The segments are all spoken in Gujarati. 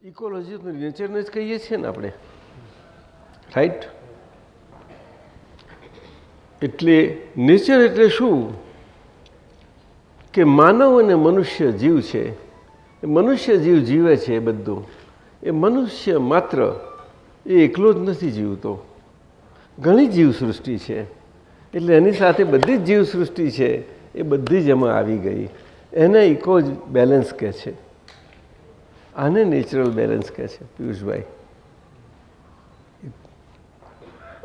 ઇકોલોજી તો નેચરને જ કહીએ છીએ ને આપણે, રાઈટ? એટલે નેચર એટલે શું કે માનવ અને મનુષ્ય જીવ છે, એ મનુષ્ય જીવ જીવે છે એ બધું, એ મનુષ્ય માત્ર એ એકલો જ નથી જીવતો, ઘણી જીવસૃષ્ટિ છે. એટલે એની સાથે બધી જ જીવસૃષ્ટિ છે એ બધી જ એમાં આવી ગઈ. એને ઇકો બેલેન્સ કહે છે, આને નેચરલ બેલેન્સ કહે છે પિયુષભાઈ.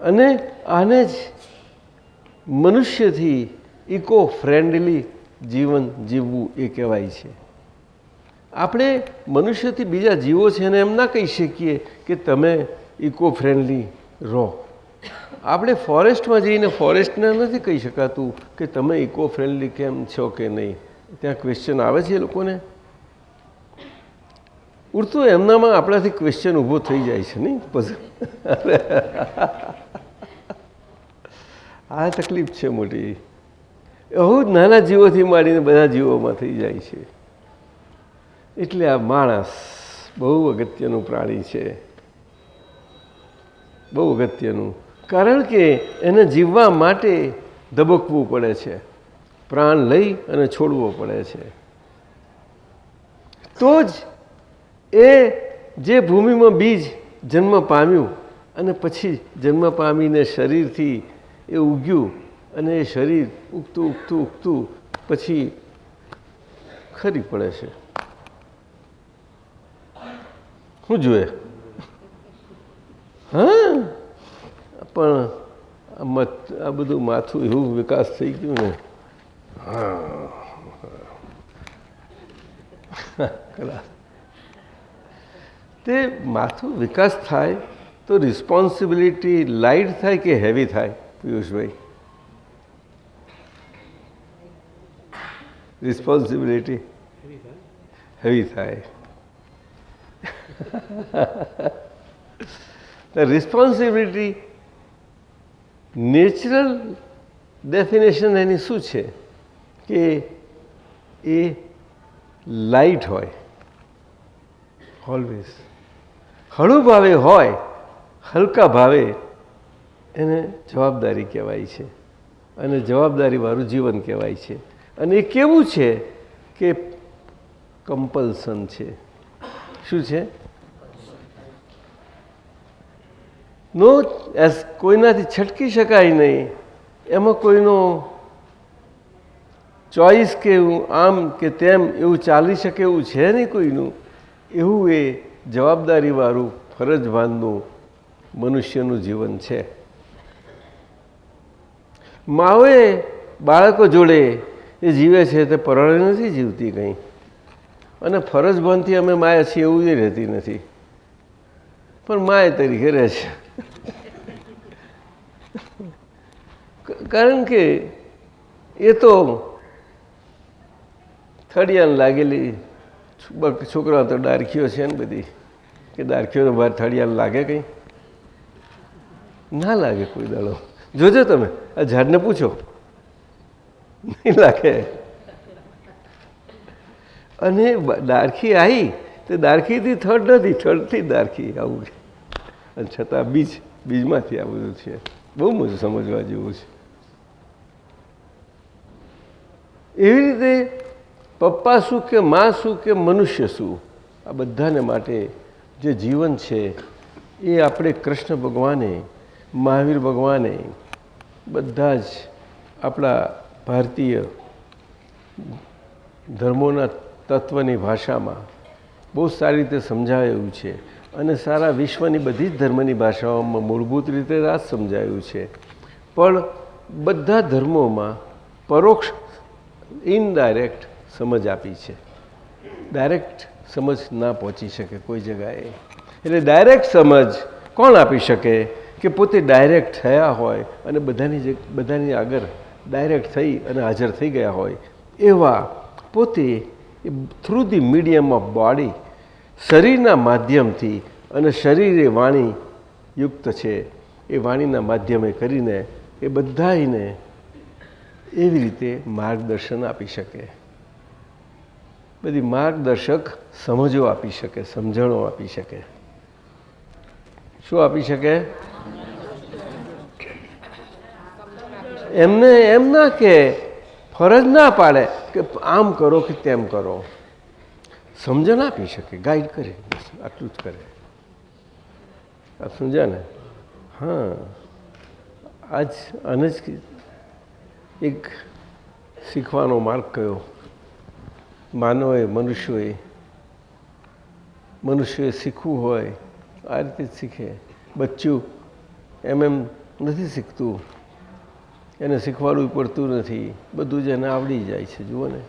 અને આને જ મનુષ્યથી ઇકો ફ્રેન્ડલી જીવન જીવવું એ કહેવાય છે. આપણે મનુષ્યથી બીજા જીવો છે એને એમ ના કહી શકીએ કે તમે ઇકો ફ્રેન્ડલી રહો. આપણે ફોરેસ્ટમાં જઈને ફોરેસ્ટને નથી કહી શકાતું કે તમે ઇકો ફ્રેન્ડલી કેમ છો કે નહીં. ત્યાં ક્વેશ્ચન આવે છે એ લોકોને. ઉડતું એમનામાં આપણાથી ક્વેશ્ચન ઊભો થઈ જાય છે નહીં? આ તકલીફ છે મોટી. બહુ જ નાના જીવોથી માંડીને બધા જીવોમાં થઈ જાય છે. એટલે આ માણસ બહુ અગત્યનું પ્રાણી છે, બહુ અગત્યનું. કારણ કે એને જીવવા માટે ધબકવું પડે છે, પ્રાણ લઈ અને છોડવો પડે છે. તો જ એ જે ભૂમિમાં બીજ જન્મ પામ્યું અને પછી જન્મ પામીને શરીરથી એ ઉગ્યું અને એ શરીર ઉગતું ઉગતું ઉગતું પછી ખરી પડે છે. શું જોઈએ? હા, પણ આ બધું માથું એવું વિકાસ થઈ ગયું ને. હા, તે માથું વિકાસ થાય તો રિસ્પોન્સિબિલિટી લાઇટ થાય કે હેવી થાય પિયુષભાઈ? રિસ્પોન્સિબિલિટી હેવી થાય. રિસ્પોન્સિબિલિટી નેચરલ ડેફિનેશન એની શું છે કે એ લાઇટ હોય, ઓલવેઝ હળવું ભાવે હોય, હલકા ભાવે, એને જવાબદારી કહેવાય છે અને જવાબદારીવાળું જીવન કહેવાય છે. અને એ કેવું છે કે કમ્પલ્સન છે. શું છે? નો કોઈનાથી છટકી શકાય નહીં. એમાં કોઈનો ચોઈસ કે આમ કે તેમ એવું ચાલી શકે એવું છે નહીં કોઈનું. એવું એ જવાબદારીવાળું ફરજભાનનું મનુષ્યનું જીવન છે. માઓએ બાળકો જોડે એ જીવે છે તે પરણે નથી જીવતી કંઈ. અને ફરજભાનથી અમે માયા છીએ એવું એ રહેતી નથી, પણ માય તરીકે રહે છે. કારણ કે એ તો થળિયાને લાગેલી છોકરા તો ડારખીઓ છે ને બધી, કે ડારખીઓને બહાર થળિયાને લાગે કંઈ? ના લાગે કોઈ દાડો. જોજો તમે આ ઝાડને પૂછો, નહીં લાગે. અને ડારખી આવી તે ડારખીથી થડ નથી, થડથી ડારખી આવું છે. અને છતાં બીજમાંથી આ બધું છે. બહુ મજું સમજવા જેવું છે. એવી રીતે પપ્પા શું કે મા શું કે મનુષ્ય શું, આ બધાને માટે જે જીવન છે એ આપણે કૃષ્ણ ભગવાને, મહાવીર ભગવાને, બધા જ આપણા ભારતીય ધર્મોના તત્વની ભાષામાં બહુ સારી રીતે સમજાવેલું છે. અને સારા વિશ્વની બધી જ ધર્મની ભાષાઓમાં મૂળભૂત રીતે આ સમજાયું છે. પણ બધા ધર્મોમાં પરોક્ષ ઇનડાયરેક્ટ સમજ આપી છે. ડાયરેક્ટ સમજ ના પહોંચી શકે કોઈ જગાએ. એટલે ડાયરેક્ટ સમજ કોણ આપી શકે? કે પોતે ડાયરેક્ટ થયા હોય અને બધાની આગળ ડાયરેક્ટ થઈ અને હાજર થઈ ગયા હોય એવા પોતે through the medium of body, શરીરના માધ્યમથી, અને શરીર એ વાણી યુક્ત છે, એ વાણીના માધ્યમે કરીને એ બધાને એવી રીતે માર્ગદર્શન આપી શકે. બધી માર્ગદર્શક સમજો આપી શકે, સમજણો આપી શકે. શું આપી શકે? એમને એમ ના કે ફરજ ના પાડે કે આમ કરો કે તેમ કરો, સમજણ આપી શકે, ગાઈડ કરે, બસ આટલું જ કરે. આપ સમજ્યા ને? હા, આજ આને જ એક શીખવાનો માર્ગ કયો. મનુષ્યોએ શીખવું હોય આ રીતે જ શીખે. બચ્ચું એમ નથી શીખતું, એને શીખવાડવું પડતું નથી, બધું જ એને આવડી જાય છે. જુઓ ને,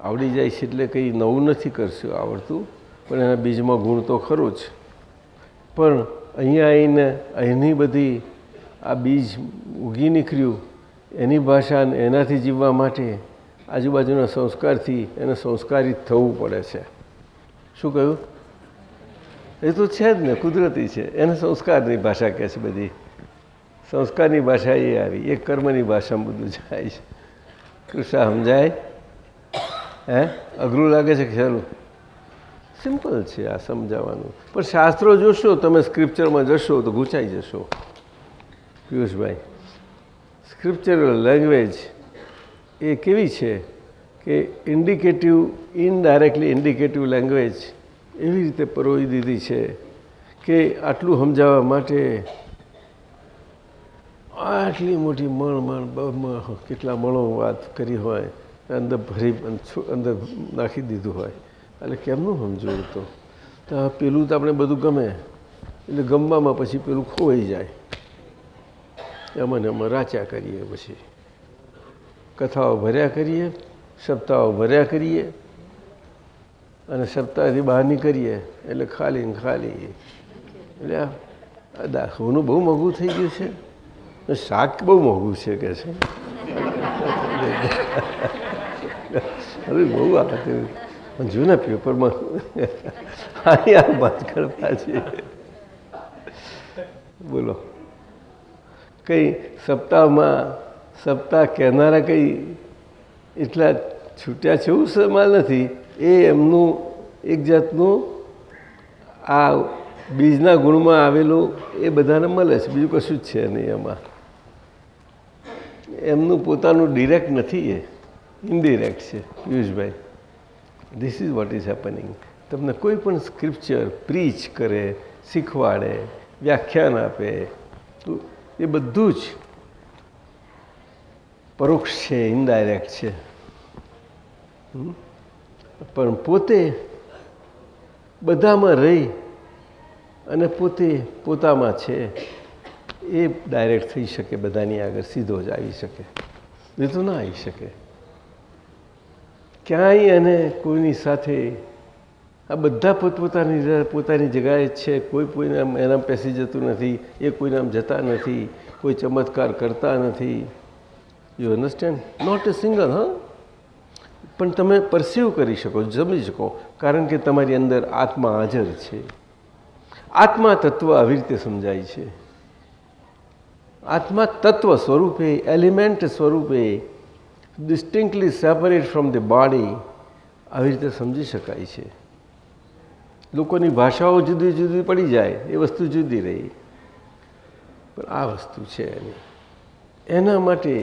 આવડી જાય છે એટલે કંઈ નવું નથી કરશું આવડતું, પણ એના બીજમાં ગુણ તો ખરો જ. પણ અહીંયા આવીને એની બધી આ બીજ ઉગી નીકળ્યું, એની ભાષા એનાથી જીવવા માટે આજુબાજુના સંસ્કારથી એને સંસ્કારિત થવું પડે છે. શું કહ્યું? એ તો છે જ ને, કુદરતી છે. એને સંસ્કારની ભાષા કહે છે. બધી સંસ્કારની ભાષા એ આવી, એક કર્મની ભાષામાં બધું જાય છે. કૃષ્ણ સમજાય? હે, અઘરું લાગે છે? ખરું? સિમ્પલ છે આ સમજાવવાનું. પણ શાસ્ત્રો જોશો તમે, સ્ક્રિપ્ચરમાં જશો તો ગૂંચાઈ જશો. પિયુષભાઈ, સ્ક્રિપ્ચરલ લેંગ્વેજ એ કેવી છે કે ઇન્ડિકેટિવ, ઇનડાયરેક્ટલી ઇન્ડિકેટિવ લેંગ્વેજ એવી રીતે પરોવી દીધી છે કે આટલું સમજાવવા માટે આટલી મોટી કેટલા મણો વાત કરી હોય, અંદર ભરી અંદર નાખી દીધું હોય, એટલે કેમનું સમજવું? તો પેલું તો આપણે બધું ગમે, એટલે ગમવામાં પછી પેલું ખોવાઈ જાય. એમાં રાચ્યા કરીએ, પછી કથાઓ ભર્યા કરીએ, સપ્તાહો ભર્યા કરીએ, અને સપ્તાહથી બહાર નીકળીએ એટલે ખાલી ને ખાલી. એટલે આ દાખવનું બહુ મોંઘું થઈ ગયું છે. શાક બહુ મોંઘું છે કે છે. હવે બહુ આ જો ને પેપરમાં બાજકડ પાછી. બોલો, કંઈ સપ્તાહ કહેનારા કંઈ એટલા છૂટ્યા છે એવું સવાલ નથી. એ એમનું એક જાતનું આ બીજના ગુણમાં આવેલું એ બધાને મળે છે, બીજું કશું જ છે નહીં એમાં. એમનું પોતાનું ડિરેક્ટ નથી, એ ઇનડિરેક્ટ છે. પિયુષભાઈ, this is what is happening. તમને કોઈ પણ સ્ક્રિપ્ચર પ્રીચ કરે, શીખવાડે, વ્યાખ્યાન આપે, તો એ બધું જ પરોક્ષ છે, ઇનડાયરેક્ટ છે. પણ પોતે બધામાં રહી અને પોતે પોતામાં છે એ ડાયરેક્ટ થઈ શકે, બધાની આગળ સીધો જ આવી શકે, એ તો ના આવી શકે ક્યાંય. અને કોઈની સાથે આ બધા પોતાની જગાએ છે. કોઈને એનામ પેસી જતું નથી, એ કોઈનામ જતા નથી, કોઈ ચમત્કાર કરતા નથી. You understand? Not a single. હા, પણ તમે પરસીવ કરી શકો, સમજી શકો, કારણ કે તમારી અંદર આત્મા હાજર છે. આત્મા તત્વ આવી રીતે સમજાય છે. આત્મા તત્વ સ્વરૂપે, એલિમેન્ટ સ્વરૂપે, ડિસ્ટિંક્ટલી સેપરેટ ફ્રોમ ધ બોડી, આવી રીતે સમજી શકાય છે. લોકોની ભાષાઓ જુદી જુદી પડી જાય, એ વસ્તુ જુદી રહી, પણ આ વસ્તુ છે એના માટે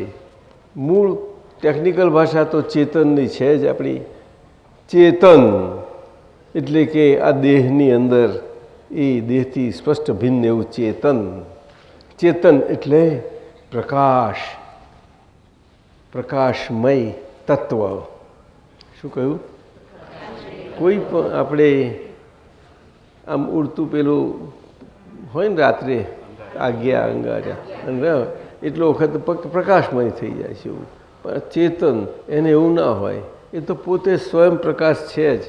મૂળ ટેકનિકલ ભાષા તો ચેતનની છે જ. આપણી ચેતન એટલે કે આ દેહની અંદર, એ દેહથી સ્પષ્ટ ભિન્ન એવું ચેતન. ચેતન એટલે પ્રકાશ, પ્રકાશમય તત્વ. શું કહ્યું? કોઈ પણ આપણે આમ ઉડતું પેલું હોય ને રાત્રે આજ્ઞા અંગારા, એટલો વખત પ્રકાશમય થઈ જાય છે એવું. પણ ચેતન એને એવું ના હોય, એ તો પોતે સ્વયં પ્રકાશ છે જ,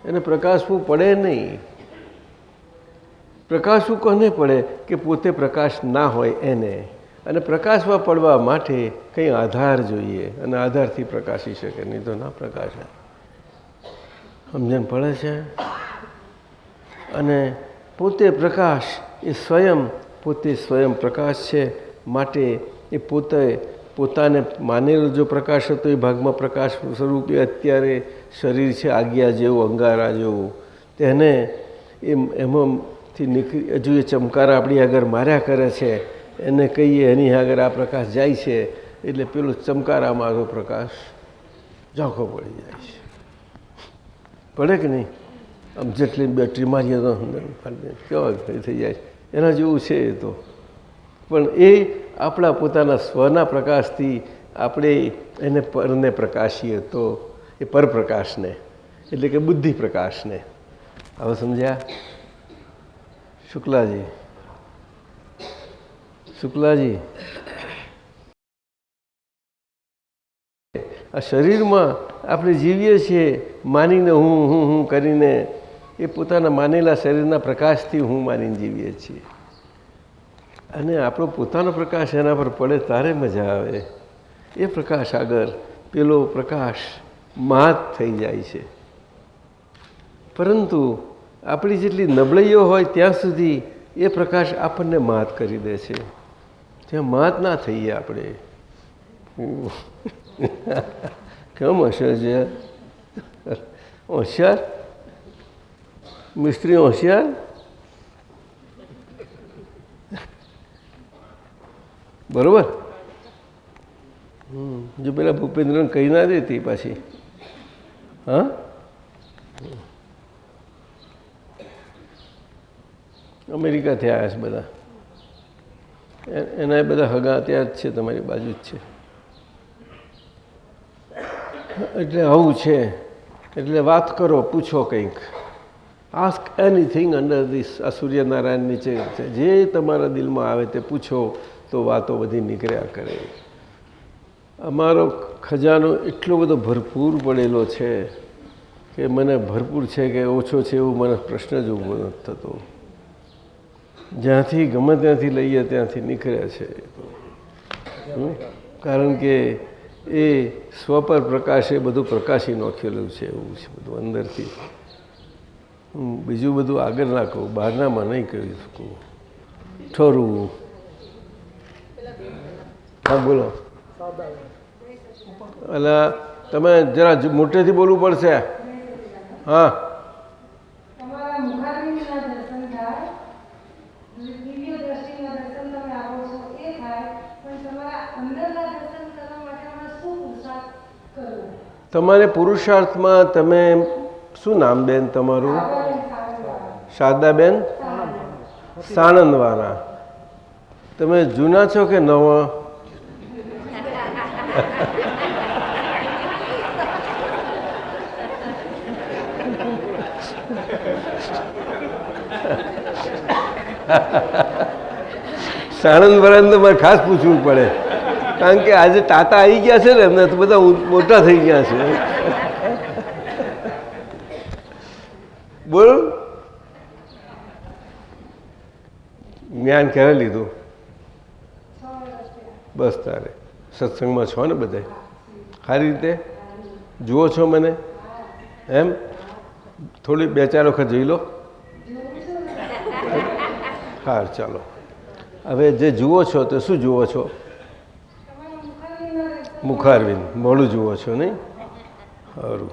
એને પ્રકાશવું પડે નહીં. પ્રકાશવું કોને પડે? કે પોતે પ્રકાશ ના હોય એને. અને પ્રકાશમાં પડવા માટે કંઈ આધાર જોઈએ, અને આધારથી પ્રકાશી શકે, નહીં તો ના પ્રકાશે. સમજણ પડે છે? અને પોતે પ્રકાશ એ પોતે સ્વયં પ્રકાશ છે, માટે એ પોતે પોતાને માનેલો જો પ્રકાશ હતો એ ભાગમાં પ્રકાશ સ્વરૂપે અત્યારે શરીર છે આજ્ઞા જેવું, અંગારા જેવું, તેને એમાંથી નીકળી હજુ એ ચમકારા આપણી આગળ માર્યા કરે છે, એને કહીએ એની આગળ આ પ્રકાશ જાય છે એટલે પેલો ચમકારામાં આગળ પ્રકાશ ઝાંખો પડી જાય છે. પડે કે નહીં? આમ જેટલી બેટરી મારીએ તો કેવા થઈ જાય એના જેવું છે એ તો. પણ એ આપણા પોતાના સ્વના પ્રકાશથી આપણે એને પરને પ્રકાશીએ તો એ પરપ્રકાશને એટલે કે બુદ્ધિ પ્રકાશને. હવે સમજ્યા? શુક્લાજી, શુક્લાજી, આ શરીરમાં આપણે જીવીએ છીએ માનીને હું કરીને, એ પોતાના માનેલા શરીરના પ્રકાશથી હું માનીને જીવીએ છીએ. અને આપણો પોતાનો પ્રકાશ એના પર પડે તારે મજા આવે. એ પ્રકાશ આગળ પેલો પ્રકાશ માત થઈ જાય છે. પરંતુ આપણી જેટલી નબળાઈઓ હોય ત્યાં સુધી એ પ્રકાશ આપણને માત કરી દે છે. ત્યાં માત ના થઈએ આપણે. કેમ હોશિયાર છે? હોશિયાર મિસ્ત્રી હોશિયાર. બરોબર. જો પેલા ભૂપેન્દ્રને કહી ના દેતી પાછી. હા, અમેરિકાથી આવ્યા છે બધા, એના બધા હગા ત્યાં જ છે, તમારી બાજુ જ છે. એટલે આવું છે. એટલે વાત કરો, પૂછો કંઈક. Ask anything under this. આ સૂર્યનારાયણ નીચે છે, જે તમારા દિલમાં આવે તે પૂછો તો વાતો બધી નીકળ્યા કરે. અમારો ખજાનો એટલો બધો ભરપૂર પડેલો છે કે મને ભરપૂર છે કે ઓછો છે એવું મને પ્રશ્ન જ ઊભો નથી થતો. જ્યાંથી ગમે ત્યાંથી લઈએ ત્યાંથી નીકળ્યા છે. કારણ કે એ સ્વપર પ્રકાશ એ બધું પ્રકાશી નાખેલું છે, એવું છે બધું અંદરથી. બીજું બધું આગળ ના કહું, બહારનામાં નહીં કહી શકું. ઠોરવું. હા બોલો. એટલે તમે જરા મોટેથી બોલવું પડશે. હા, તમારે પુરુષાર્થમાં તમે શું નામ બેન તમારું? શારદાબેન સાણંદવાળા. તમે જૂના છો કે નવા? સાણંદવાળાને તો મારે ખાસ પૂછવું પડે, કારણ કે આજે તાતા આવી ગયા છે ને, એમને તો બધા મોટા થઈ ગયા છે. બોલ, જ્ઞાન ક્યારે લીધું? બસ તારે સત્સંગમાં છો ને બધા? સારી રીતે જુઓ છો મને? એમ થોડી 2-4 વખત જોઈ લો. હા ચાલો. હવે જે જુઓ છો તો શું જુઓ છો? મુખારવિંદ. મોડું જુઓ છો નહીં? સારું.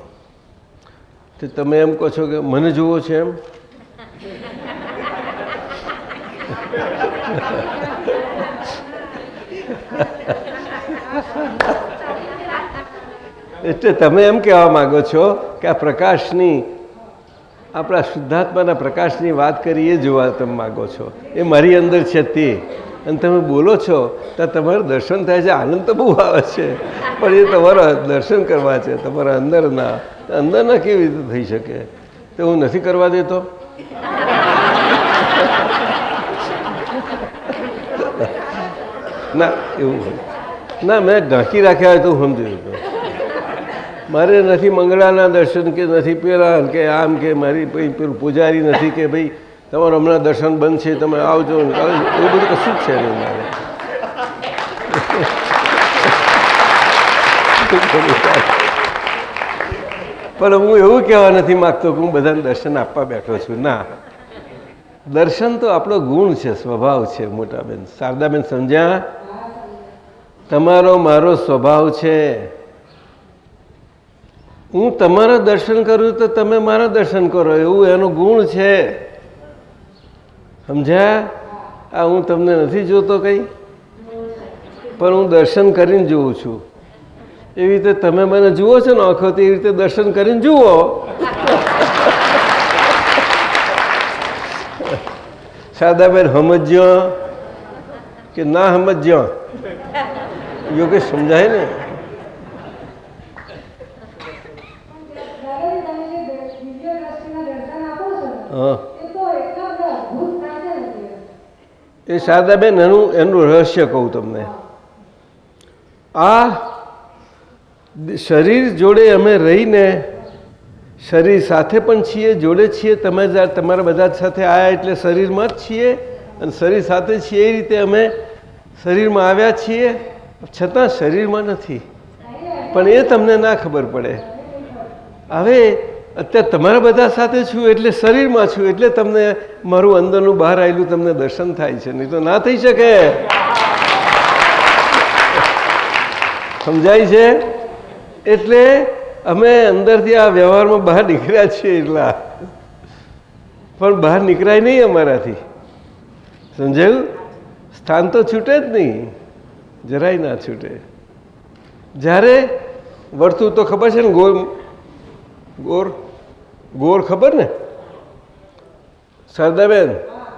તો તમે એમ કહો છો કે મને જુઓ છો એમ? એટલે તમે એમ કહેવા માગો છો કે આ પ્રકાશની, આપણા શુદ્ધાત્માના પ્રકાશની વાત કરી એ જોવા તમે માગો છો. એ મારી અંદર છે તે. અને તમે બોલો છો તો તમારું દર્શન થાય છે, આનંદ તો બહુ આવે છે, પણ એ તમારા દર્શન કરવા છે, તમારા અંદરના. અંદરના કેવી રીતે થઈ શકે? તો હું નથી કરવા દેતો. ના એવું હોય ના, મેં ઢાંકી રાખ્યા હોય તો હું સમજી લીધું. મારે નથી મંગળાના દર્શન કે નથી પેલા કે આમ કે મારી પેલું પૂજારી નથી કે ભાઈ તમારું હમણાં દર્શન બંધ છે તમે આવજો, એવું બધું કશું જ છે નહીં મારે. પણ હું એવું કહેવા નથી માગતો કે હું બધાને દર્શન આપવા બેઠો છું. ના, દર્શન તો આપણો ગુણ છે, સ્વભાવ છે. મોટાબેન શારદાબેન સમજ્યા? તમારો મારો સ્વભાવ છે. હું તમારા દર્શન કરું તો તમે મારા દર્શન કરો, એવું એનો ગુણ છે. સમજ્યા? આ હું તમને નથી જોતો કંઈ, પણ હું દર્શન કરીને જોઉં છું. એવી રીતે તમે મને જુઓ છો ને આંખોથી, એવી રીતે દર્શન કરીને જુઓ. શારદાબેન સમજ્યો કે ના સમજ્યો? યોગેશ સમજાય ને? હા, એ શારદાબેન એનું રહસ્ય કહું તમને. આ શરીર જોડે અમે રહીને શરીર સાથે પણ છીએ, જોડે છીએ. તમે તમારા બધા સાથે આવ્યા એટલે શરીરમાં જ છીએ, અને શરીર સાથે છીએ. એ રીતે અમે શરીરમાં આવ્યા છીએ, છતાં શરીરમાં નથી. પણ એ તમને ના ખબર પડે. હવે અત્યારે તમારા બધા સાથે છું એટલે શરીરમાં છું, એટલે તમને મારું અંદરનું બહાર આવેલું તમને દર્શન થાય છે, નહીં તો ના થઈ શકે. સમજાય છે? એટલે અમે અંદરથી આ વ્યવહારમાં બહાર નીકળ્યા છીએ એટલા, પણ બહાર નીકળાય નહીં અમારાથી. સમજાયું? સ્થાન તો છૂટે જ નહીં, જરાય ના છૂટે. જ્યારે વર્તુળ તો ખબર છે ને, ગોળ ખબર ને? શારદાબેન,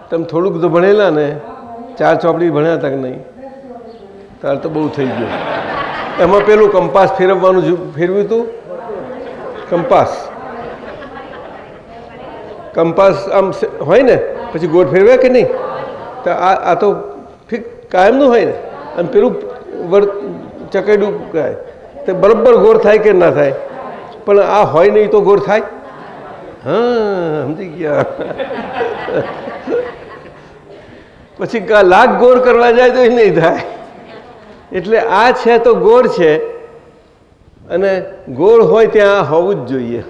તમે થોડુંક તો ભણેલા ને? 4 ચોપડી ભણ્યા હતા કે નહીં? તાર તો બહુ થઈ ગયું. એમાં પેલું કંપાસ ફેરવવાનું ફેરવ્યું હતું. કંપાસ આમ હોય ને, પછી ગોળ ફેરવે કે નહીં? તો આ તો ફિક કાયમનું હોય ને. અને પેલું ચકેડું થાય તે બરાબર ગોળ થાય કે ના થાય? પણ આ હોય નહીં તો ગોળ થાય. હા, સમજી ગયા. પછી લાખ ગોળ કરવા જાય તો એ નહીં થાય. એટલે આ છે તો ગોળ છે, અને ગોળ હોય ત્યાં હોવું જ જોઈએ.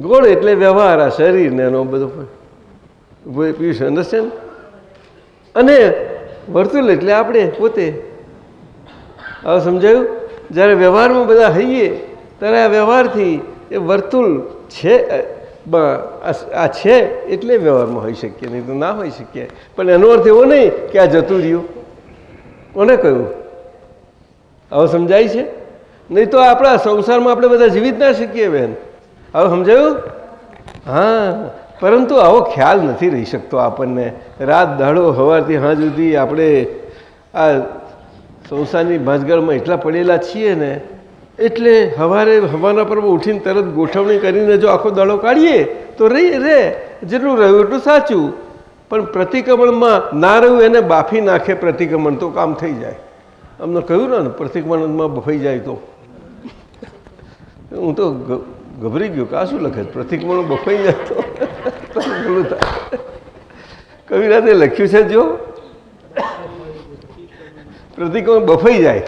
ગોળ એટલે વ્યવહાર, આ શરીર ને એનો બધો પીસ. અન્ડરસ્ટેન્ડ? અને વર્તુળ એટલે આપણે પોતે. હવે સમજાયું? જ્યારે વ્યવહારમાં બધા હઈએ ત્યારે આ વ્યવહારથી એ વર્તુળ છે, આ છે એટલે વ્યવહારમાં હોઈ શકીએ, નહીં તો ના હોઈ શકીએ. પણ એનો અર્થ એવો નહીં કે આ જતું રહ્યું. કોને કહ્યું? હવે સમજાય છે? નહીં તો આપણા સંસારમાં આપણે બધા જીવી જ ના શકીએ બેન. હવે સમજાયું? હા, પરંતુ આવો ખ્યાલ નથી રહી શકતો આપણને. રાત દાડો સવારથી સાંજ સુધી આપણે આ સંસારની ભાંજગળમાં એટલા પડેલા છીએ ને, એટલે હવાના પર ઉઠીને તરત ગોઠવણી કરીને જો આખો દાડો કાઢીએ તો રહે, જેટલું રહ્યું એટલું સાચું. પણ પ્રતિક્રમણમાં ના રહ્યું એને બાફી નાખે પ્રતિક્રમણ તો કામ થઈ જાય. અમને કહ્યું ને, પ્રતિક્રમણમાં બફાઈ જાય તો હું તો ગભરી ગયો કે આ શું લખે? પ્રતિક્રમણ બફાઈ જાય તો બોલું થાય. કવિરાજે લખ્યું છે, જો પ્રતિક્રમણ બફાઈ જાય.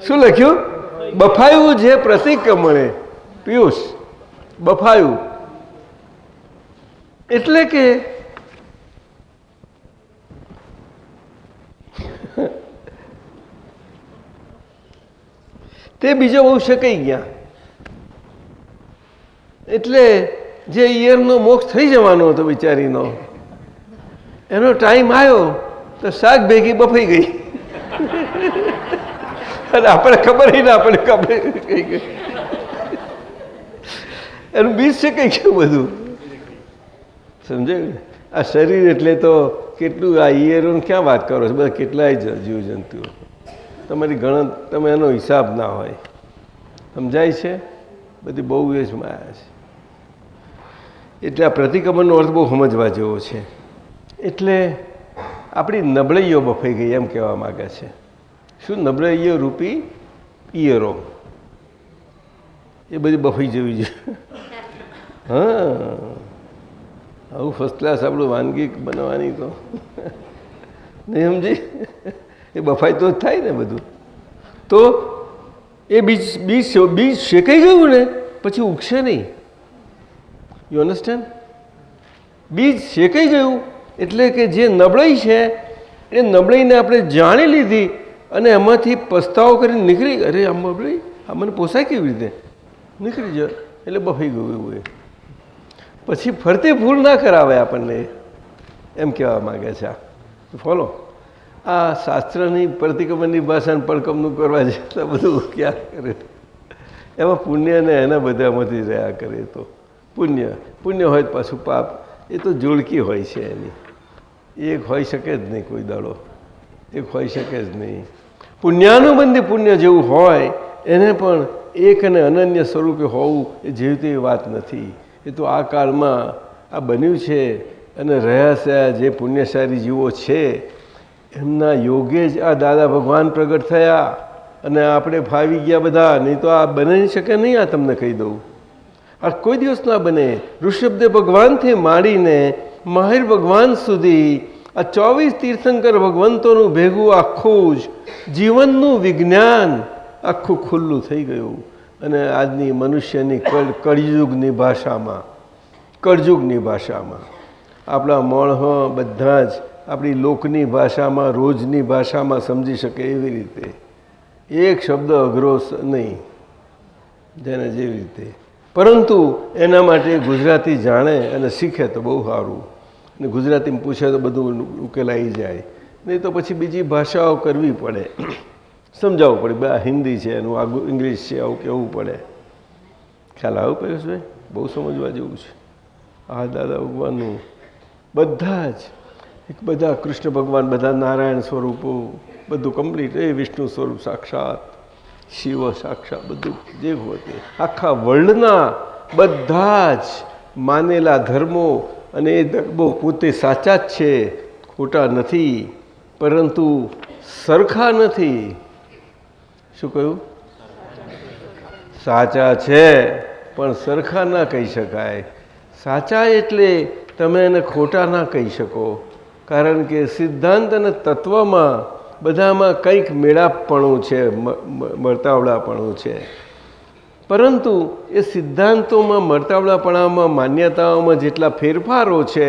શું લખ્યું? બફાયું છે પ્રતિક્રમણે. પિયુષ, બફાયું એટલે કે તે બીજો બહુ શકાઈ ગયા. એટલે જે ઈયરનો મોક્ષ થઈ જવાનો હતો બિચારીનો, એનો ટાઈમ આવ્યો તો શાક ભેગી બફાઈ ગઈ. અને આપણે ખબર ના, આપણે ખબર કઈ ગઈ. એનું બીજ છે કઈ ગયું બધું. સમજાયું? આ શરીર એટલે તો કેટલું, આ ઈયરોને ક્યાં વાત કરો છો? બધા કેટલાય જીવજંતુઓ તમારી ગણત, તમે એનો હિસાબ ના હોય. સમજાય છે? બધી બહુ જ માયા છે. એટલે આ પ્રતિક્રમણનો અર્થ બહુ સમજવા જેવો છે. એટલે આપણી નબળાઈઓ બફાઈ ગઈ એમ કહેવા માગે છે. શું નબળાઈઓ રૂપી ઈયરો એ બધી બફાઈ જવી જોઈએ. હા, આવું ફર્સ્ટ ક્લાસ આપણું વાનગી બનાવવાની તો નહીં સમજી? એ બફાઈ તો જ થાય ને બધું. તો એ બીજ શેકાઈ ગયું ને પછી ઉગશે નહીં. You understand? બીજ શેકાઈ ગયું એટલે કે જે નબળાઈ છે એ નબળાઈને આપણે જાણી લીધી અને એમાંથી પસ્તાવો કરીને નીકળી, અરે આમાં ભાઈ આ મને પોસાય કેવી રીતે, નીકળી જાય એટલે બફાઈ ગયું એવું એ. પછી ફરતે ભૂલ ના કરાવે આપણને, એમ કહેવા માગે છે. ફોલો આ શાસ્ત્રની પ્રતિક્રમણની ભાષાને પડકમનું કરવા જતાં બધું ક્યાં કરે, એમાં પુણ્ય ને એના બધામાંથી રહ્યા કરે. તો પુણ્ય હોય પાછું પાપ, એ તો જોડકી હોય છે એની, એક હોઈ શકે જ નહીં કોઈ દાડો, એક હોઈ શકે જ નહીં. પુણ્યાનુબંધી પુણ્ય જેવું હોય એને પણ એક અને અનન્ય સ્વરૂપે હોવું એ જેવી તેવી વાત નથી. એ તો આ કાળમાં આ બન્યું છે અને રહ્યા છે. જે પુણ્યશાળી જીવો છે એમના યોગે જ આ દાદા ભગવાન પ્રગટ થયા અને આપણે ફાવી ગયા બધા. નહીં તો આ બની શકે નહીં. આ તમને કહી દઉં, આ કોઈ દિવસ ના બને. ઋષભદેવ ભગવાનથી માંડીને મહાવીર ભગવાન સુધી આ 24 તીર્થંકર ભગવંતોનું ભેગું આખું જ જીવનનું વિજ્ઞાન આખું ખુલ્લું થઈ ગયું. અને આજની મનુષ્યની કળયુગની ભાષામાં આપણા મોણહો બધા જ આપણી લોકની ભાષામાં, રોજની ભાષામાં સમજી શકે એવી રીતે, એક શબ્દ અઘરો નહીં જેને જેવી રીતે. પરંતુ એના માટે ગુજરાતી જાણે અને શીખે તો બહુ સારું. અને ગુજરાતીમાં પૂછે તો બધું ઉકેલાઈ જાય. નહીં તો પછી બીજી ભાષાઓ કરવી પડે, સમજાવવું પડે. બે હિન્દી છે, એનું આગું ઇંગ્લિશ છે, આવું કહેવું પડે. ખ્યાલ આવું પરેશભાઈ? બહુ સમજવા જેવું છે. આ દાદા ભગવાનનું બધા જ બધા કૃષ્ણ ભગવાન, બધા નારાયણ સ્વરૂપો, બધું કમ્પ્લીટ. એ વિષ્ણુ સ્વરૂપ સાક્ષાત, શિવ સાક્ષાત, બધું જે હોય તે આખા વર્લ્ડના બધા જ માનેલા ધર્મો. અને એ ધર્મો પોતે સાચા જ છે, ખોટા નથી, પરંતુ સરખા નથી. શું કહ્યું? સાચા છે પણ સરખા ના કહી શકાય. સાચા એટલે તમે એને ખોટા ના કહી શકો, કારણ કે સિદ્ધાંત અને તત્વમાં બધામાં કંઈક મેળાપણું છે, મળતાવડાપણું છે. પરંતુ એ સિદ્ધાંતોમાં, મળતાવડાપણામાં, માન્યતાઓમાં જેટલા ફેરફારો છે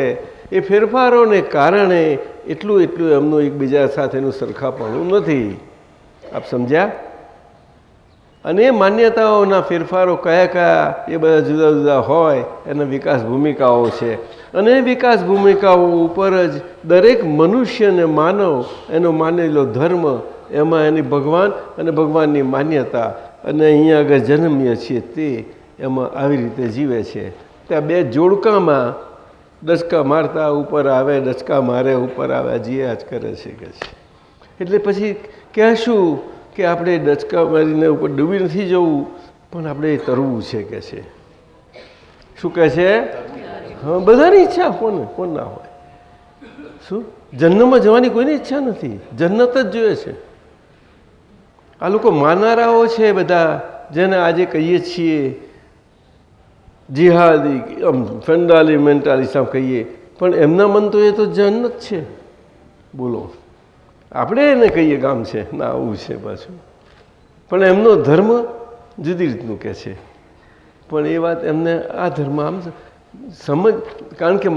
એ ફેરફારોને કારણે એટલું એમનું એકબીજા સાથેનું સરખાપણું નથી. આપ સમજ્યા? અને એ માન્યતાઓના ફેરફારો કયા કયા એ બધા જુદા જુદા હોય, એના વિકાસ ભૂમિકાઓ છે. અને એ વિકાસ ભૂમિકાઓ ઉપર જ દરેક મનુષ્ય અને માનવ એનો માનેલો ધર્મ, એમાં એની ભગવાન અને ભગવાનની માન્યતા અને અહીંયા આગળ જન્મીએ છીએ તે એમાં આવી રીતે જીવે છે. ત્યાં બે જોડકામાં ડચકા મારતા ઉપર આવે, ડચકા મારે ઉપર આવે, જીયા જ કરે છે કે છે. એટલે પછી કહેશું કે આપણે ડચકા મારીને ઉપર ડૂબી નથી જવું, પણ આપણે તરવું છે કે છે. શું કહે છે? હા, બધાની ઈચ્છા કોણ ના હોય? શું જન્નતમાં જવાની કોઈની ઈચ્છા નથી, જન્નત જ જોઈએ છે. આ લોકો માનનારાઓ છે બધા, જેને આજે કહીએ છીએ જિહાદી, આમ ફંડામેન્ટાલિસ્ટ કહીએ, પણ એમના મન તો એ તો જન્નત છે. બોલો, આપણે એને કહીએ ગામ છે ના, આવું છે પાછું. પણ એમનો ધર્મ જુદી રીતનું કહે છે. પણ એ વાત એમને આ ધર્મ આમ સમજ, કારણ કે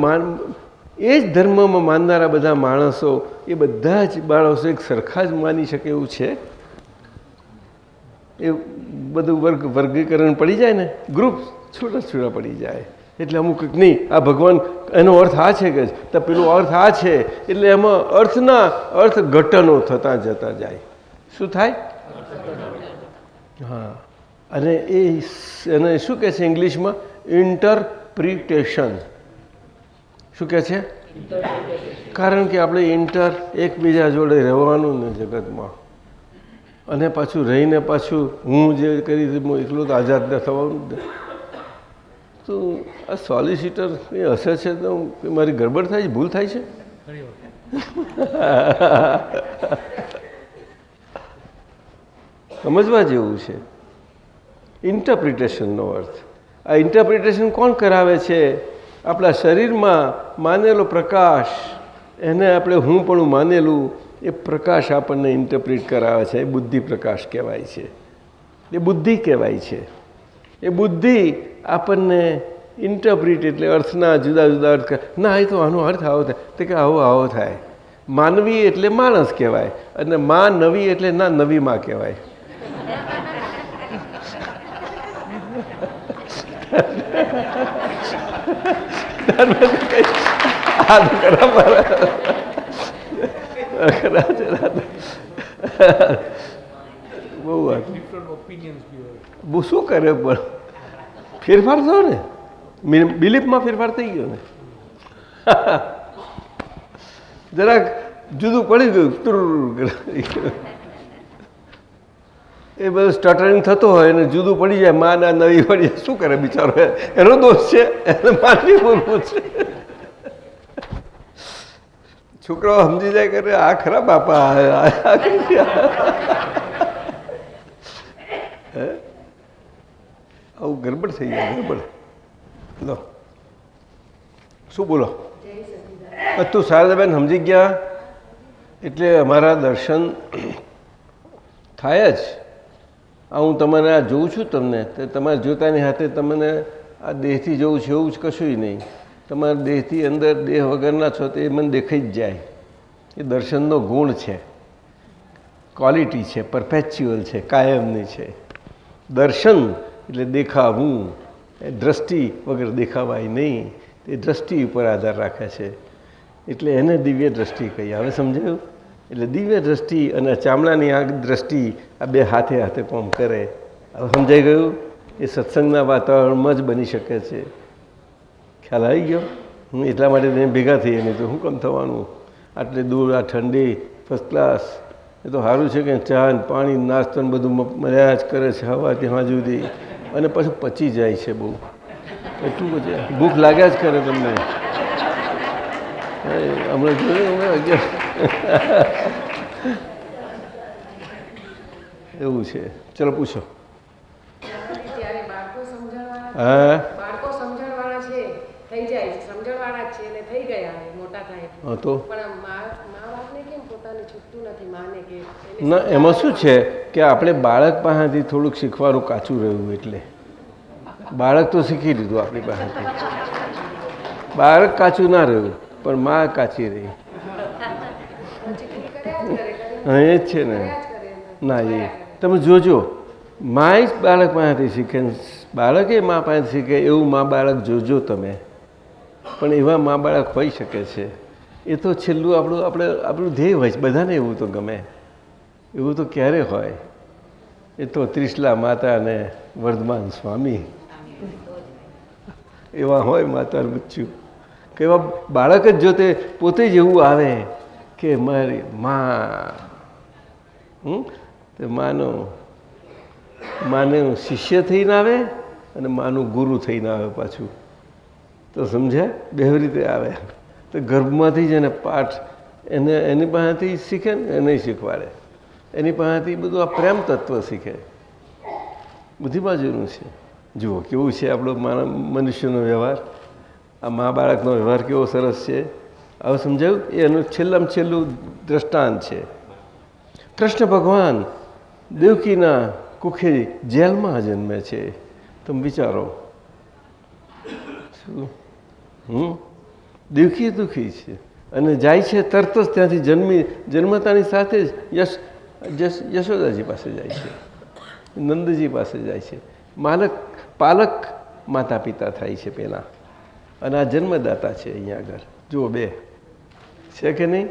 એ જ ધર્મમાં માનનારા બધા માણસો, એ બધા જ માણસો એક સરખા જ માની શકે એવું છે? એ બધું વર્ગીકરણ પડી જાય ને, ગ્રુપ છૂટા પડી જાય. એટલે અમુક નહીં, આ ભગવાન એનો અર્થ આ છે કે તો પેલો અર્થ આ છે, એટલે એમાં અર્થઘટનો થતા જતા જાય. શું થાય? હા. અને એને શું કહે છે ઇંગ્લિશમાં? ઇન્ટરપ્રિટેશન. શું કહે છે? કારણ કે આપણે એકબીજા જોડે રહેવાનું ને જગતમાં, અને પાછું રહીને પાછું હું જે કરી એટલું તો આઝાદ ન થવાનું. તો આ સોલિસિટર એ હશે છે તો મારી ગડબડ થાય છે, ભૂલ થાય છે. સમજવા જેવું છે ઇન્ટરપ્રિટેશનનો અર્થ. આ ઇન્ટરપ્રિટેશન કોણ કરાવે છે? આપણા શરીરમાં માનેલો પ્રકાશ, એને આપણે હું પણ માનેલું એ પ્રકાશ આપણને ઇન્ટરપ્રિટ કરાવે છે. એ બુદ્ધિ પ્રકાશ કહેવાય છે, એ બુદ્ધિ કહેવાય છે. એ બુદ્ધિ આપણને ઇન્ટરપ્રિટ એટલે અર્થના જુદા જુદા અર્થ. ના, એ તો આનો અર્થ આવો થાય, તો કે આવો થાય. માનવી એટલે માણસ કહેવાય, અને માં નવી એટલે ના નવી માં કહેવાય. બહુ વાત બહુ શું કરે પણ ફેરફાર થયો ને, બિલીફમાં ફેરફાર થઈ ગયો ને. જરાક જુદું પડી ગયું તુર, એ બધું સ્ટટરિંગ થતો હોય ને જુદું પડી જાય, માં ના નવી પડી જાય, શું કરે બિચારો, એનો દોષ છે, એને માનવી બોલવું છે. છોકરાઓ સમજી જાય કરે આ ખરા બાપા, આવું ગરબડ થઈ જાય, ગરબડ. લો શું બોલો? તું શારદાબેન સમજી ગયા? એટલે અમારા દર્શન થાય જ. આ હું તમારે આ જોઉં છું તમને, તો તમારે જોતાની હાથે તમને આ દેહથી જોઉં છું એવું જ કશું નહીં. તમારા દેહથી અંદર દેહ વગરના છો તો એ મને દેખાઈ જ જાય. એ દર્શનનો ગુણ છે, ક્વોલિટી છે, પરપેચ્યુઅલ છે, કાયમની છે. દર્શન એટલે દેખાવું, એ દ્રષ્ટિ વગર દેખાવાય નહીં, તે દ્રષ્ટિ ઉપર આધાર રાખે છે. એટલે એને દિવ્ય દ્રષ્ટિ કહીએ. હવે સમજાયું? એટલે દિવ્ય દ્રષ્ટિ અને ચામડાની આંખ દ્રષ્ટિ આ બે હાથે હાથે કામ કરે. હવે સમજાઈ ગયું? એ સત્સંગના વાતાવરણમાં જ બની શકે છે. ખ્યાલ આવી ગયો? એટલા માટે તેને ભેગા થઈએ, નહીં તો શું કામ થવાનું? આટલે દૂર આ ઠંડી ફર્સ્ટ ક્લાસ. એ તો સારું છે કે ચા પાણી નાસ્તો ને બધું મળ્યા જ કરે છે હવા ત્યાં સુધી, અને પછી પચી જાય છે બહુ. એટલું પછી ભૂખ લાગ્યા જ કરે તમને. હમણાં જોયું એવું છે. ચલો પૂછો. હા તો ના, એમાં શું છે કે આપણે બાળક પાસેથી થોડુંક શીખવાનું કાચું રહ્યું, એટલે બાળક તો શીખી લીધું આપણી પાસેથી. બાળક કાચું ના રહ્યું પણ માં કાચી રહી. હા એ જ છે ને. ના એ તમે જોજો, માં જ બાળક પાસેથી શીખે, બાળકે મા પાસેથી શીખે એવું મા બાળક જોજો તમે. પણ એવા મા બાળક હોઈ શકે છે. એ તો છેલ્લું આપણું ધ્યેય હોય છે. બધાને એવું તો ગમે, એવું તો ક્યારે હોય? એ તો ત્રિશલા માતા અને વર્ધમાન સ્વામી એવા હોય. માતા બચ્ચું કે એવા બાળક જ જોતે પોતે જ એવું આવે કે મારી માં, તે માનું શિષ્ય થઈને આવે અને માનું ગુરુ થઈને આવે પાછું. તો સમજ્યા? બે રીતે આવે. તો ગર્ભમાંથી જ એને પાઠ એની પાસેથી શીખે ને, એને શીખવાડે. એની પાસેથી બધું આ પ્રેમ તત્વ શીખે. બધી બાજુનું છે. જુઓ કેવું છે આપણો મનુષ્યનો વ્યવહાર. આ મા બાળકનો વ્યવહાર કેવો સરસ છે. હવે સમજાયું? એનું છેલ્લામાં છેલ્લું દ્રષ્ટાંત છે. કૃષ્ણ ભગવાન દેવકીના કુખે જેલમાં જન્મે છે. તમે વિચારો. શું દેવકી દુઃખી છે અને જાય છે તરત જ ત્યાંથી જન્મતાની સાથે જ યશોદાજી પાસે જાય છે, નંદજી પાસે જાય છે. પાલક માતા પિતા થાય છે પહેલાં, અને આ જન્મદાતા છે. અહીંયા આગળ જુઓ બે છે કે નહીં?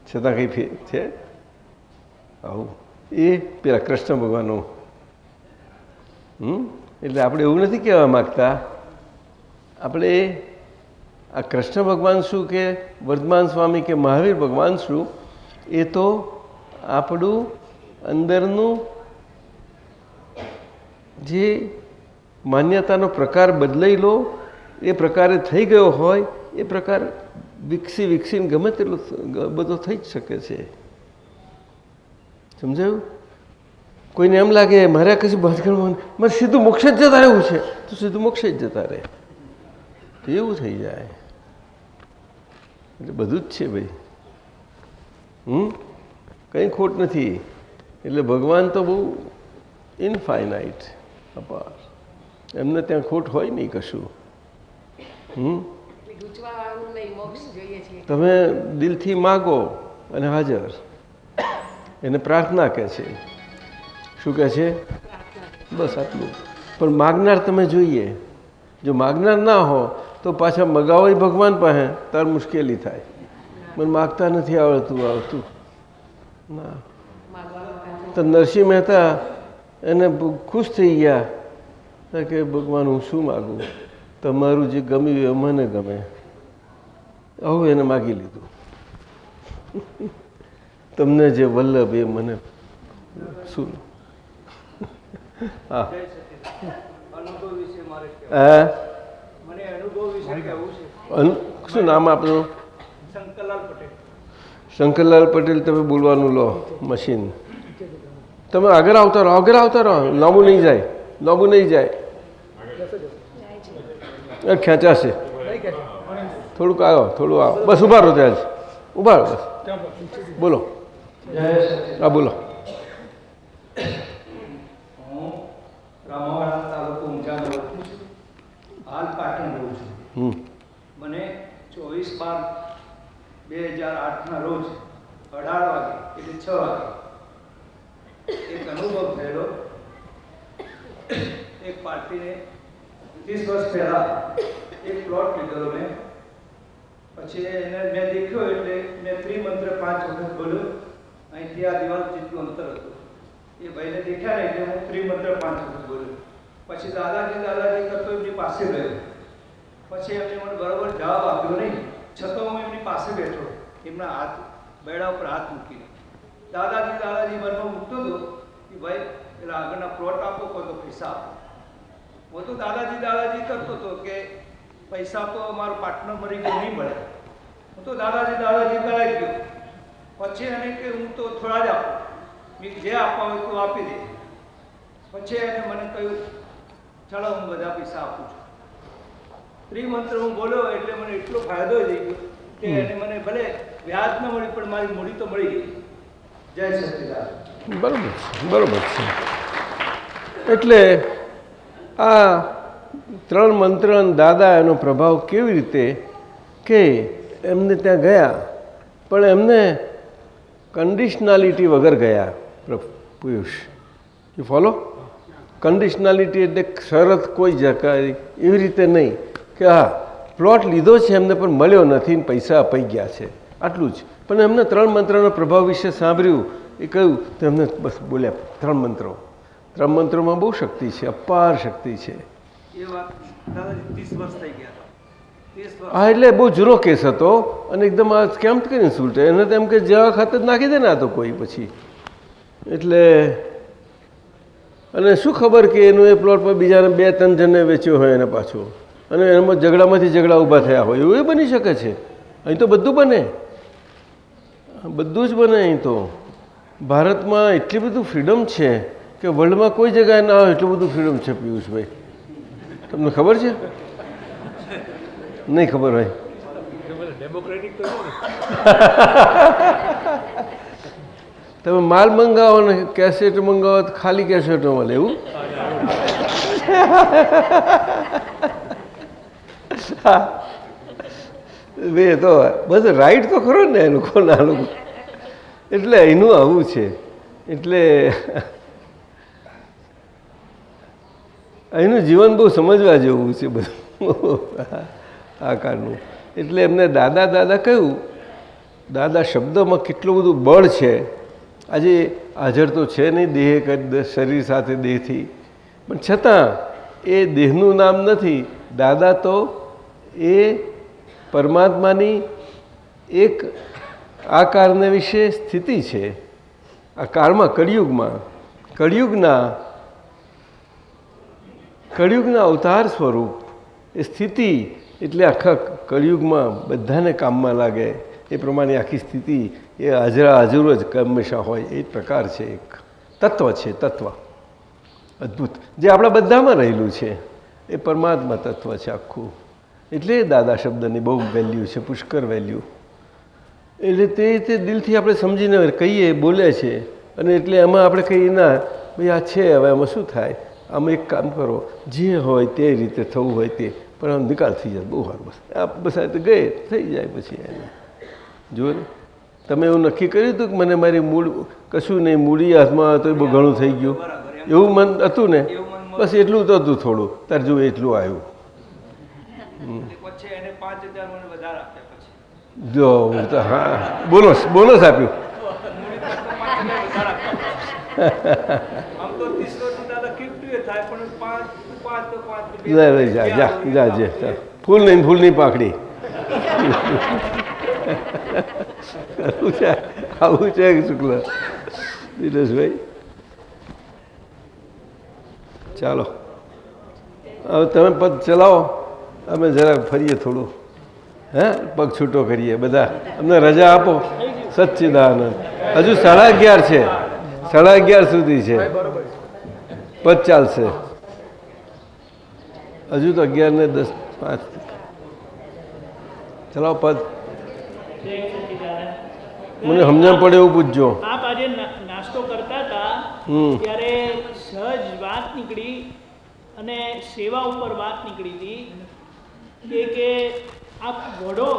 છતાં કંઈ છે આવું? એ પેલા કૃષ્ણ ભગવાનનું. એટલે આપણે એવું નથી કહેવા માગતા. આપણે આ કૃષ્ણ ભગવાન શું કે વર્ધમાન સ્વામી કે મહાવીર ભગવાન શું, એ તો આપણું અંદરનું જે માન્યતાનો પ્રકાર બદલાઈ લો, એ પ્રકારે થઈ ગયો હોય, એ પ્રકાર વિકસીને ગમે તેટલો બધો થઈ જ શકે છે. સમજાયું? કોઈને એમ લાગે મારે કશું બાંધગણમાં મારે સીધું મોક્ષ જ જતા રહેવું છે, તો સીધું મોક્ષ જ જતા રહે, એવું થઈ જાય. એટલે બધું જ છે ભાઈ. કંઈ ખોટ નથી. એટલે ભગવાન તો બહુ ઇનફાઇનાઇટ અપાર, એમને ત્યાં ખોટ હોય નહીં કશું. તમે દિલથી માગો અને હાજર. એને પ્રાર્થના કહે છે. શું કહે છે? બસ આટલું. પણ માગનાર તમે જોઈએ, જો માગનાર ના હો તો પાછા મગાવો ભગવાન પાસે, તાર મુશ્કેલી થાય. મને માગતા નથી આવડતું ના. તો નરસિંહ મહેતા એને ખુશ થઈ ગયા કે ભગવાન હું શું માગું, તમારું જે ગમ્યું એ મને ગમે. આવું એને માગી લીધું. તમને જે વલ્લભ એ મને શું. હા શું નામ આપનું? શંકરલાલ પટેલ. તમે બોલવાનું લો મશીન. તમે આગળ આવતા રહો, આગળ આવતા રહો. લાંબુ નહીં જાય, લાંબુ નહીં જાય. ખેંચાશે. થોડુંક આવો, થોડું આવો. બસ ઉભા રહો ત્યાં જ. ઉભા રહો બસ. બોલો. હા બોલો. મને 24/12/2008 રોજ 18 વાગે એટલે 6 વાગે એક અનુભવ થયેલો. એક પાર્ટીને 30 વર્ષ પહેલા એક પ્લોટ લીધેલો મેં. પછી એને મેં દેખ્યો એટલે મેં ત્રિમંત્ર 5 વખત બોલ્યો. અહીંથી આ દિવાલ જેટલું અંતર હતું. એ ભાઈને દેખ્યા ને એટલે હું ત્રિમંત્ર 5 વખત બોલ્યો. પછી દાદાજી કરતો એમની પાસે ગયો. પછી એમને મને બરાબર જવાબ આપ્યો નહીં, છતાં હું એમની પાસે બેઠો, એમના હાથ બેડા ઉપર હાથ મૂકીને. દાદાજી મનમાં મૂકતો હતો કે ભાઈ પેલા આગળના પ્લોટ આપો, કોઈ તો પૈસા આપો. હું તો દાદાજી કરતો હતો કે પૈસા તો મારો પાર્ટનર મરી ગયો નહીં મળે. હું તો દાદાજી કરાવી ગયો. પછી એને કે હું તો થોડા જ આપું, જે આપવા હોય તો આપી દે. પછી એને મને કહ્યું ચાલો હું બધા પૈસા આપું છું. ત્રિમંત્ર હું બોલ્યો એટલે મને એટલો ફાયદો થઈ ગયો કે એને મને ભલે વ્યાજ ન મળી પણ મારી મૂડી તો મળી ગઈ. જય સચિદાનંદ. બરોબર છે. એટલે આ 3 મંત્ર દાદા એનો પ્રભાવ કેવી રીતે કે એમને ત્યાં ગયા પણ એમને કન્ડિશનાલિટી વગર ગયા. Piyush you follow? કન્ડિશનાલિટી એટલે શરત કોઈ જગ્યાએ એવી રીતે નહીં કે હા પ્લોટ લીધો છે એમને પણ મળ્યો નથી ને પૈસા અપાઈ ગયા છે આટલું જ. પણ એમને 3 મંત્રના પ્રભાવ વિશે સાંભળ્યું, એ કહ્યું તો એમને બસ બોલ્યા 3 મંત્રો. 3 મંત્રોમાં બહુ શક્તિ છે, અપાર શક્તિ છે. હા એટલે બહુ જૂનો કેસ હતો અને એકદમ આ કેમ કરીને સુલટે એને તો એમ કે જવા ખાતર નાખી દે ને આ તો કોઈ પછી. એટલે અને શું ખબર કે એનું એ પ્લોટ પર બીજાને 2-3 જણને વેચ્યો હોય એને પાછો, અને એમાં ઝઘડા ઊભા થયા હોય એવું એ બની શકે છે. અહીં તો બધું બને, બધું જ બને. અહીં તો ભારતમાં એટલી બધું ફ્રીડમ છે કે વર્લ્ડમાં કોઈ જગ્યાએ ના હોય એટલું બધું ફ્રીડમ છે. પિયુષભાઈ તમને ખબર છે? નહીં ખબર હોય. તમે માલ મંગાવો ને કેસેટ મંગાવો તો ખાલી કેસેટો મળે એવું. બે તો બસ રાઈટ તો ખરો ને એનું કોનાનું. એટલે એનું આવું છે. એટલે અહીંનું જીવન બહુ સમજવા જેવું છે બધું આકારનું. એટલે એમને દાદા કહ્યું. દાદા શબ્દમાં કેટલું બધું બળ છે. આજે હાજર તો છે નહીં દેહ શરીર સાથે દેહથી, પણ છતાં એ દેહનું નામ નથી. દાદા તો એ પરમાત્માની એક આ કાળને વિશે સ્થિતિ છે. આ કાળમાં કળિયુગના અવતાર સ્વરૂપ એ સ્થિતિ. એટલે આખા કળિયુગમાં બધાને કામમાં લાગે એ પ્રમાણે આખી સ્થિતિ એ હાજર જ હંમેશા હોય એ પ્રકાર છે. એક તત્વ છે, તત્વ અદ્ભુત જે આપણા બધામાં રહેલું છે એ પરમાત્મા તત્વ છે આખું. એટલે દાદા શબ્દની બહુ વેલ્યુ છે, પુષ્કર વેલ્યુ. એટલે તે દિલથી આપણે સમજીને કહીએ બોલે છે. અને એટલે એમાં આપણે કહીએ ના ભાઈ આ છે હવે એમાં શું થાય, આમાં એક કામ કરો જે હોય તે રીતે થવું હોય તે, પણ આમ નિકાલ થઈ જાય બહુ સારું. બસ આ બસ આ તો ગયે થઈ જાય પછી એને જુઓ ને તમે એવું નક્કી કર્યું હતું કે મને મારી મૂળ કશું નહીં, મૂડી હાથમાં તો એ બહુ ઘણું થઈ ગયું, એવું મન હતું ને? બસ એટલું તો હતું થોડું, તાર જો એટલું આવ્યું. પછી એને 5,000 મને વધારે આપ્યા પછી. જો તો હા, બોનસ બોનસ આપ્યું. આમ તો 30 વર્ષ દાદા કીધું થાય પણ 5 તો 5 જા જા જા જા જા, ફૂલ નહીં પાકડી. આવું છે, આવું છે શુક્લ દિનેશભાઈ. ચાલો હવે તમે પગ ચલાવો, અમે જરા ફરીએ થોડું, હે પગ છૂટો કરીએ બધા, અમને રજા આપો. સચ્ચિદાનંદ હજુ 11:30 છે, 11:30 સુધી છે, પદ ચાલશે હજુ તો 11:10:05. ચલાવો પદ. મને સમજણ પડે એવું પૂછજો. આપ આજે નાસ્તો કરતા હતા ત્યારે સહજ વાત નીકળી અને સેવા ઉપર વાત નીકળી હતી કે આપ વડો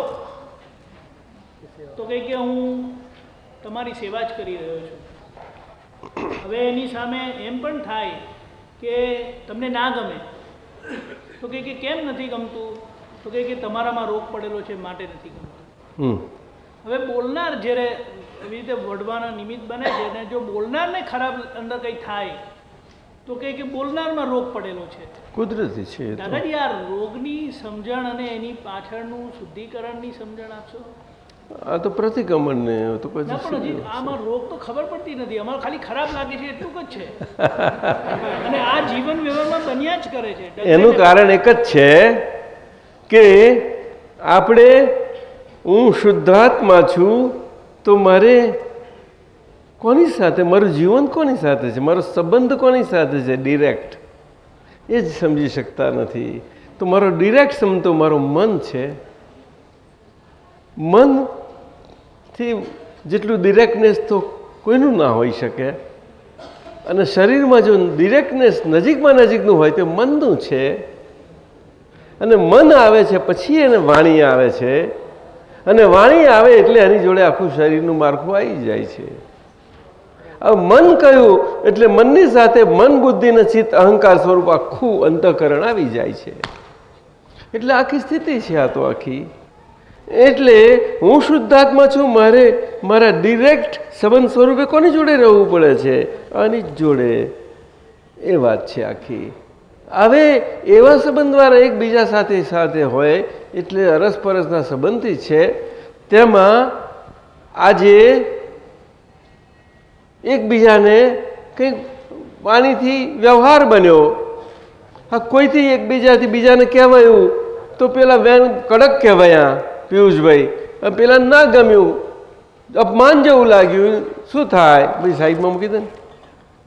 તો કે હું તમારી સેવા જ કરી રહ્યો છું. હવે એની સામે એમ પણ થાય કે તમને ના ગમે તો કે કેમ નથી ગમતું? તો કે તમારામાં રોગ પડેલો છે માટે નથી ગમતું. હવે બોલનાર જ્યારે એવી રીતે વડવાના નિમિત્ત બને છે ને જો બોલનારને ખરાબ અંદર કંઈ થાય તો કે બોલનારમાં રોગ પડેલો છે, કુદરતી છે. દાદાજી આ રોગની સમજણ અને એની પાછળનું શુદ્ધિકરણની સમજણ આપશો? આ તો પ્રતિક્રમણ ને તો કોઈ ના પણ હજી આમાં રોગ તો ખબર પડતી નથી, અમારે ખાલી ખરાબ લાગે છે એટલું જ છે અને આ જીવન વ્યવહારમાં બન્યા જ કરે છે. એનું કારણ એક જ છે કે આપણે, હું શુદ્ધાત્મા છું તો મારે કોની સાથે, મારું જીવન કોની સાથે છે, મારો સંબંધ કોની સાથે છે ડિરેક્ટ, એ જ સમજી શકતા નથી. તો મારો ડિરેક્ટ સંબંધ તો મારું મન છે. મનથી જેટલું ડિરેક્ટનેસ તો કોઈનું ના હોઈ શકે, અને શરીરમાં જો ડિરેક્ટનેસ નજીકમાં નજીકનું હોય તો મનનું છે. અને મન આવે છે પછી એને વાણી આવે છે, અને વાણી આવે એટલે એની જોડે આખું શરીરનું માળખું આવી જાય છે. હવે મન કયું એટલે મનની સાથે મન બુદ્ધિ ને ચિત્ત અહંકાર સ્વરૂપ આખું અંતઃકરણ આવી જાય છે. એટલે આખી સ્થિતિ છે આ તો આખી. એટલે હું શુદ્ધાત્મા છું, મારે મારા ડિરેક્ટ સંબંધ સ્વરૂપે કોની જોડે રહેવું પડે છે? આની જ જોડે. એ વાત છે આખી. હવે એવા સંબંધવાળા એકબીજા સાથે સાથે હોય એટલે અરસપરસના સંબંધી છે. તેમાં આજે એકબીજાને કંઈક વાણીથી વ્યવહાર બન્યો, હા કોઈથી એકબીજાથી બીજાને કહેવાયું તો પેલા વેણ કડક કહેવાયા પિયુષભાઈ, પેલા ના ગમ્યું, અપમાન જેવું લાગ્યું, શું થાય? ભાઈ સાઈડમાં મૂકી દે ને,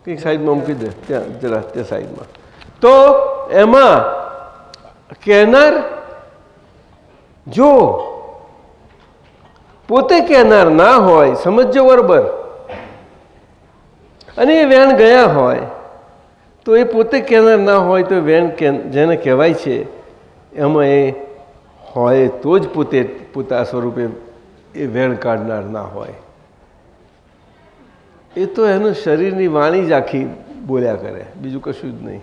કંઈક સાઈડમાં મૂકી દે, ત્યાં જરા તે સાઈડમાં. તો એમાં કહેનાર જો પોતે કહેનાર ના હોય, સમજો બરોબર, અને એ વેણ ગયા હોય તો એ પોતે કહેનાર ના હોય તો વેણ જેને કહેવાય છે એમાં એ હોય તો જ પોતે પોતા સ્વરૂપે એ વેણ કાઢનાર ના હોય. એ તો એનું શરીરની વાણી જ આખી બોલ્યા કરે, બીજું કશું જ નહીં.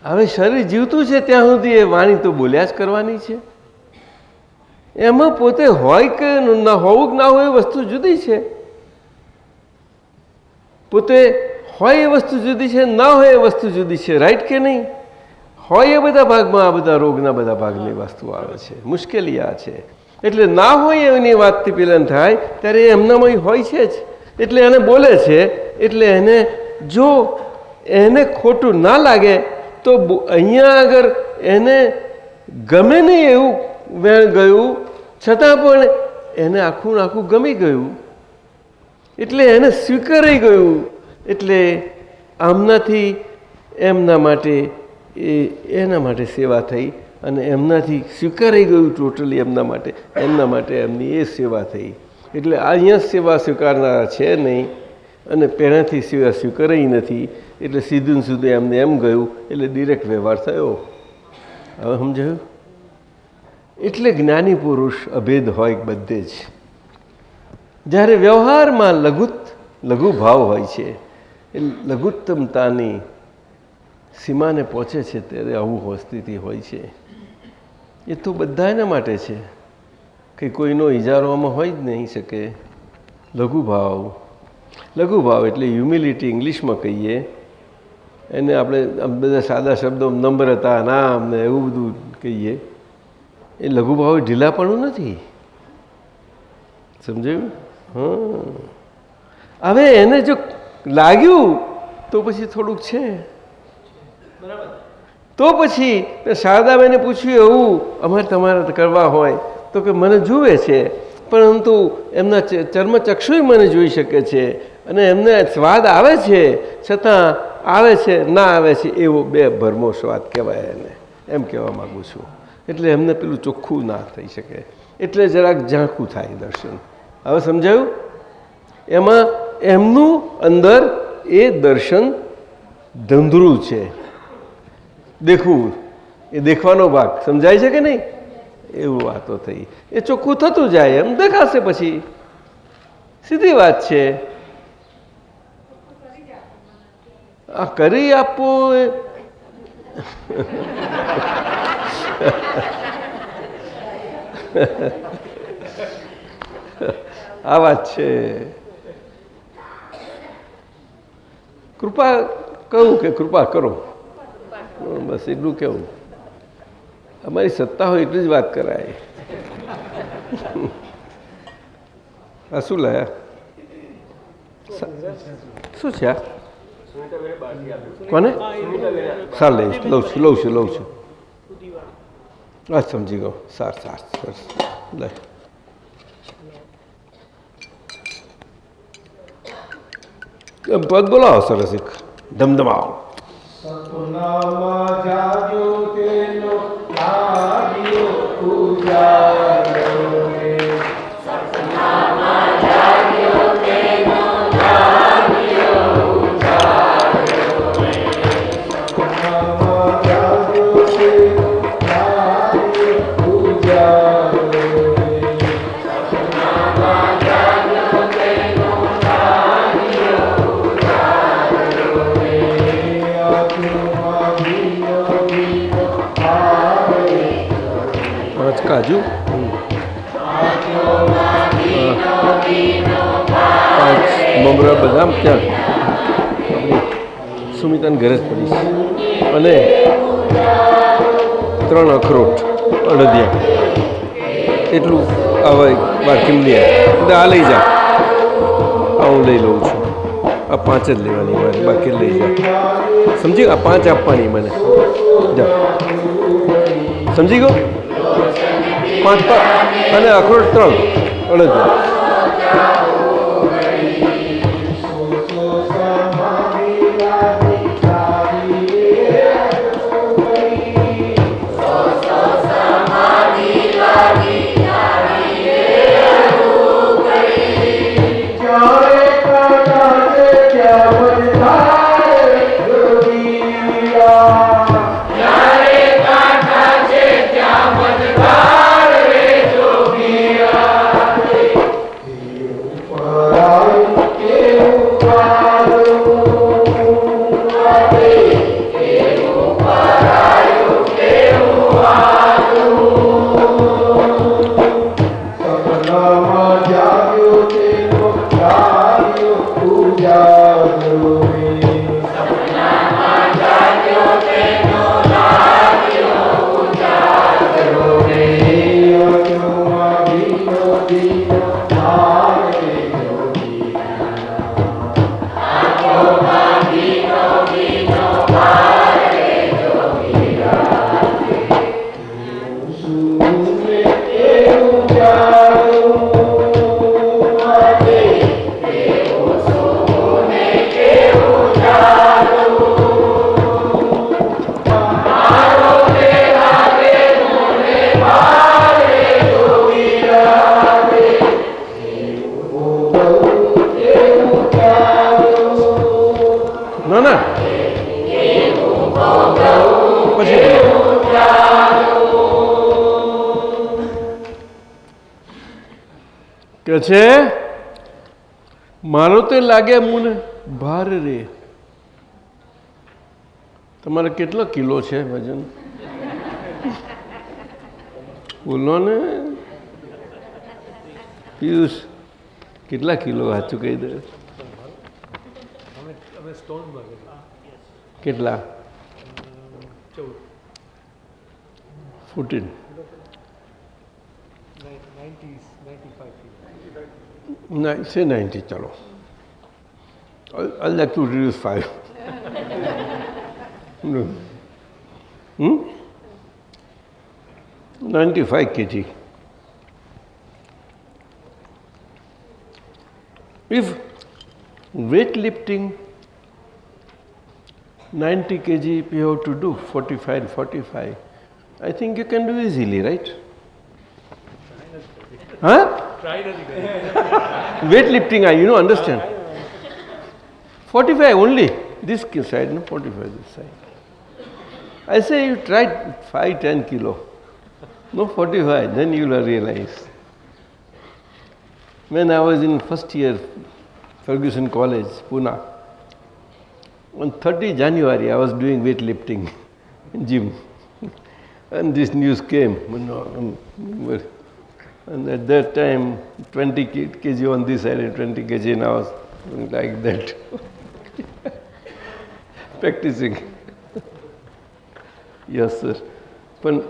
હવે શરીર જીવતું છે ત્યાં સુધી એ વાણી તો બોલ્યા જ કરવાની છે. એમાં પોતે હોય કે ના હોવું કે ના હોય એ વસ્તુ જુદી છે. પોતે હોય એ વસ્તુ જુદી છે, ના હોય એ વસ્તુ જુદી છે. રાઈટ કે નહીં? હોય એ બધા ભાગમાં આ બધા રોગના બધા ભાગની વસ્તુ આવે છે. મુશ્કેલી આ છે. એટલે ના હોય એની વાતથી પેલા થાય ત્યારે એમનામાં હોય છે જ, એટલે એને બોલે છે. એટલે એને જો એને ખોટું ના લાગે તો અહીંયા આગળ એને ગમે નહીં એવું વેણ ગયું છતાં પણ એને આખું આખું ગમી ગયું, એટલે એને સ્વીકારાઈ ગયું. એટલે આમનાથી એમના માટે એના માટે સેવા થઈ, અને એમનાથી સ્વીકારાઈ ગયું ટોટલી એમના માટે એમની એ સેવા થઈ. એટલે અહીંયા સેવા સ્વીકારનારા છે નહીં, અને પહેલાંથી સેવા સ્વીકારાઈ નથી. એટલે સીધું સીધું એમને એમ ગયું, એટલે ડિરેક્ટ વ્યવહાર થયો. હવે સમજાયું? એટલે જ્ઞાની પુરુષ અભેદ હોય બધે જ. જ્યારે વ્યવહારમાં લઘુ ભાવ હોય છે, એ લઘુત્તમતાની સીમાને પહોંચે છે ત્યારે આવું સ્થિતિ હોય છે. એ તો બધાના માટે છે કે કોઈનો ઇજારો આમાં હોય જ નહીં શકે. લઘુભાવ એટલે હ્યુમિલિટી ઇંગ્લિશમાં કહીએ એને. આપણે બધા સાદા શબ્દો નમ્રતા, નામ ને એવું બધું કહીએ. એ લઘુભાવ ઢીલાપણું નથી. સમજાયું? હા. હવે એને જો લાગ્યું તો પછી થોડુંક છે. તો પછી શારદાબેને પૂછ્યું એવું અમારે તમારે કરવા હોય તો કે મને જુએ છે, પરંતુ એમના ચર્મચક્ષુય મને જોઈ શકે છે અને એમને સ્વાદ આવે છે, છતાં આવે છે ના આવે છે એવો બે ભરમો સ્વાદ કહેવાય એને, એમ કહેવા માગું છું. એટલે એમને પેલું ચોખ્ખું ના થઈ શકે, એટલે જરાક ઝાંખું થાય દર્શન. હવે સમજાયું? એમાં એમનું અંદર એ દર્શન ધંધરું છે. દેખવું એ દેખવાનો ભાગ સમજાય છે કે નહીં? એવું વાતો થઈ. એ ચોખ્ખું થતું જાય એમ દેખાશે પછી, સીધી વાત છે. આ કરી આપવું આ વાત છે. કૃપા કહું કે કૃપા કરો, બસ એટલું કેવું. અમારી સત્તા હોય એટલી જ વાત કરાય. આ શું લાયા? શું છે આ? કોને? સાર લઉં છું. આ સમજી ગયો. સાર લે. પદ બોલાવો સરસ એક ધમધમાવો. સપનામાં જાગ્યો તેનો લાગ્યો ઉજાગરો રે. સપનામાં જાગ્યો તેનો લાગ્યો ઉજાગરો રે. સપનામાં જાગ્યો તેનો લાગ્યો ઉજાગરો રે. સપનામાં જાગ્યો તેનો લાગ્યો ઉજાગરો રે. પાંચ કાજુ, 5 મમરા બદામ ત્યાં સુમિતાને ઘરે જ પડી છે, અને 3 અખરોટ અડદિયા, એટલું હવે બાકી લઈ એટલે આ લઈ જા. આ હું લઈ લઉં છું. આ 5 જ લેવાની મારે, બાકી લઈ જા. સમજી ગયો? આ 5 આપવાની મને. જા, સમજી ગયો? 5 અને અખરોટ 3 અડદિયા. કે છે મારો તે લાગે મને ભાર રે. તમારે કેટલો કિલો છે વજન? બોલો ને પિયુષ, કેટલા કિલો સાચું કહી દે? કેટલા? 14. 90, चलो. I'll like to reduce 5. No. 95 kg. If weightlifting 90 kg, if you have to do 45 and 45, I think you can do easily, right? Huh? Weightlifting, understand. 45 only, this side, no, 45 this side. I say you try 5-10 kilo, no 45, then you will realize. When I was in first year, Ferguson College, Pune, on 30 January I was doing weightlifting in gym. And this news came. And at that time, 20 kg on this side and 20 kg, and I was like that. Practicing. Yes, sir. પણ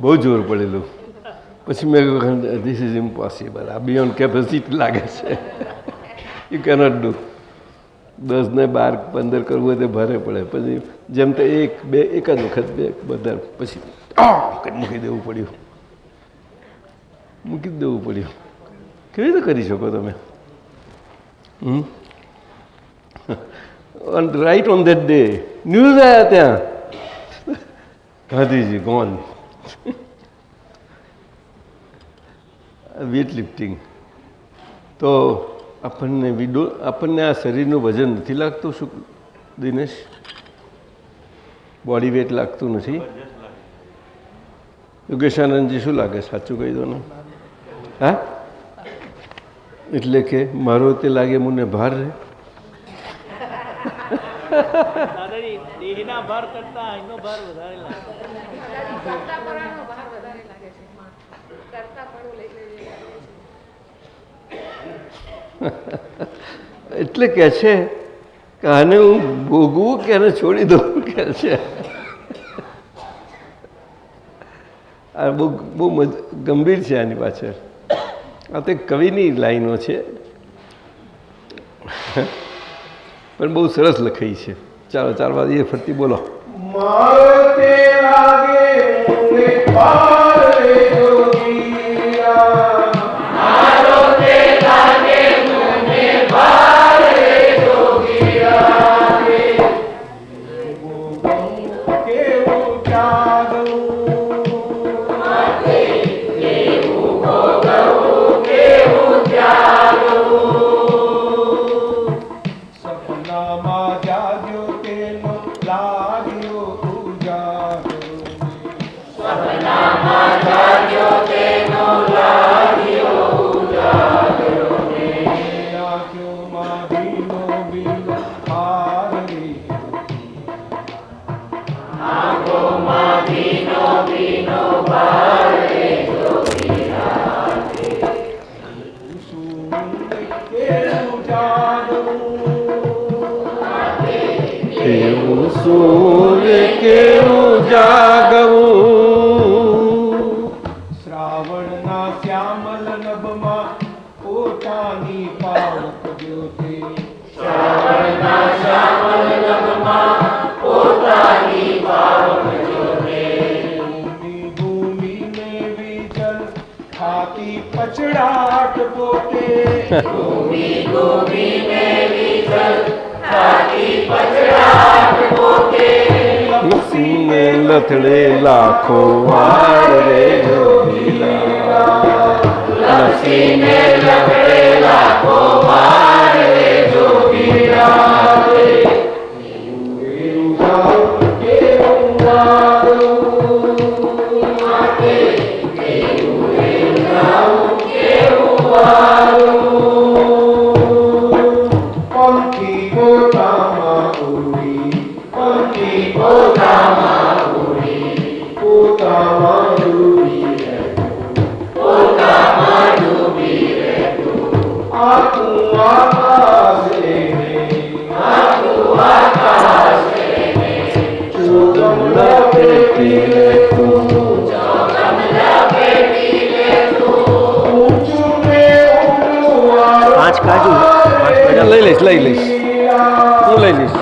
બહુ જોર પડેલું. પછી મેં કહ્યું ધીસ ઇઝ ઇમ્પોસિબલ, આ બિયોન્ડ કેપેસિટી લાગે છે. You cannot do. 10 ને 12, 15 કરવું હોય તો ભારે પડે. પછી જેમ તે એક જ વખત બધા પછી મૂકી દેવું પડ્યું. કેવી રીતે કરી શકો તમે? Right on that day news આવ્યા ત્યાં, ગાંધીજી ગોન. વેઇટ લિફ્ટિંગ તો આપણને આ શરીરનું વજન નથી લાગતું? શું દિનેશ, બોડી વેઇટ લાગતું નથી? યોગેશાનંદજી શું લાગે? સાચું કહી દો ને. હા, એટલે કે મારો તે લાગે મને ભાર રહે. દાદાજી, દેહના ભાર કરતા એનો ભાર વધારે લાગે. એટલે કે છે કે આને હું ભોગવું કે આને છોડી દઉં કે છે. આ બહુ ગંભીર છે આની પાછળ. આ તો કવિની લાઈનો છે પણ બહુ સરસ લખાઈ છે. ચાલો ચાલવા દઈએ, ફરતી બોલો. શ્રાવણના શ્યામલ નભમાં પોતાની પાવક જ્યોતિ. શ્રાવણના શ્યામલ નભમાં પોતાની પાવક જ્યોતિ. ભૂમિને વિજલ ખાતી પછડાટ પોતે. ભૂમિને વિજલ ખાતી પછડાટ પોતે. લક્ષ્મીને લથડે લાખો વાર રે જોગીલા. લક્ષ્મીને લથડે લાખો વાર રે જોગીલા. કેવું જાઉં કેવું વારું, કેવું જાઉં કેવું વારું. લઈ લઈશ, હું લઈ લઈશ.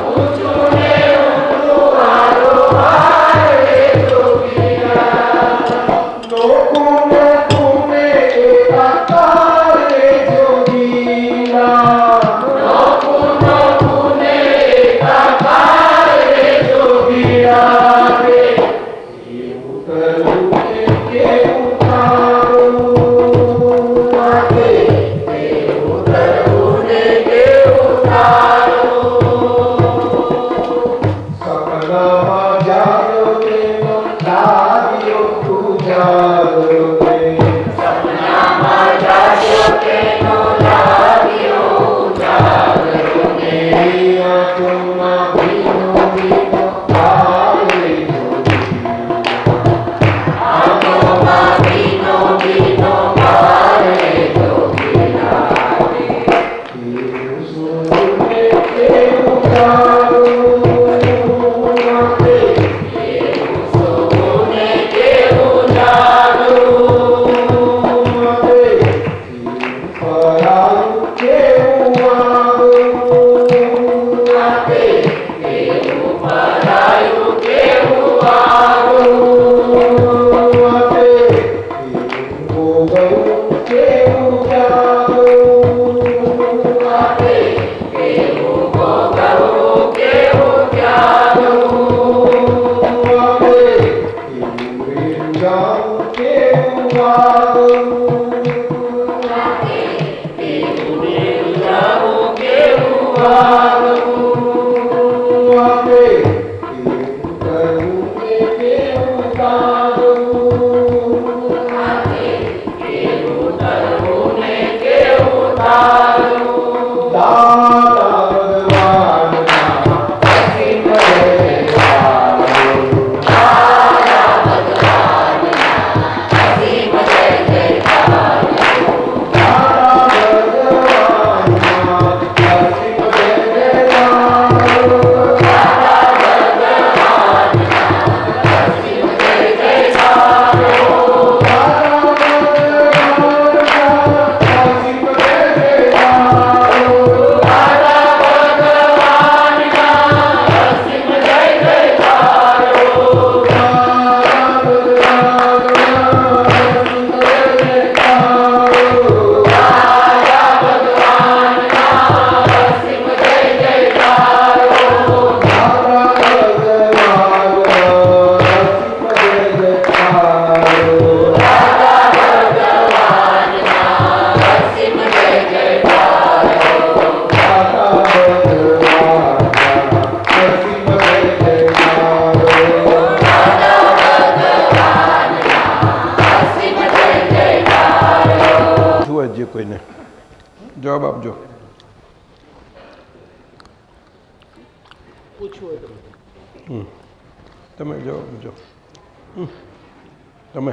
કોઈને જવાબ આપજો. તમે જવાબ આપજો. તમે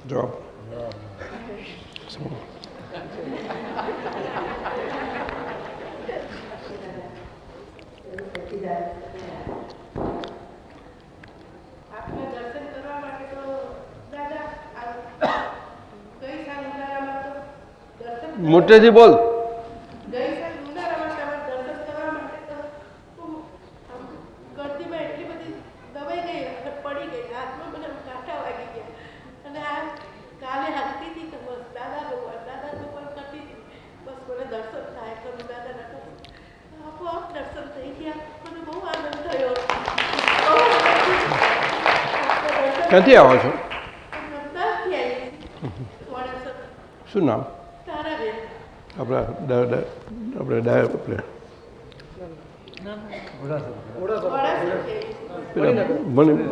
જવાબ મોટેથી બોલ. ક્યાંથી આવો છો? શું નામ?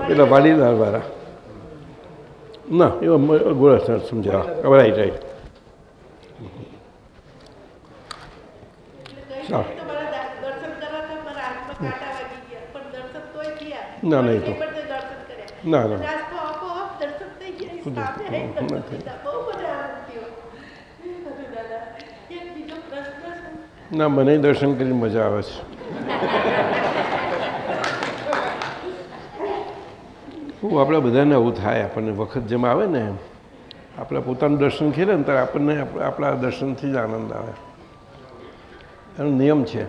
પેલા વાડીદાર વાળા ના એવા ગોળા સમજાવવા રાઈટ રાઈટ. ના નહીં તો ના ના ના મને દર્શન કરીને મજા આવે છે. આપણે બધાને આવું થાય, આપણને વખત જેમ આવે ને એમ આપણે પોતાનું દર્શન ખેલે ને ત્યારે આપણને આપણા દર્શનથી જ આનંદ આવે. એનો નિયમ છે.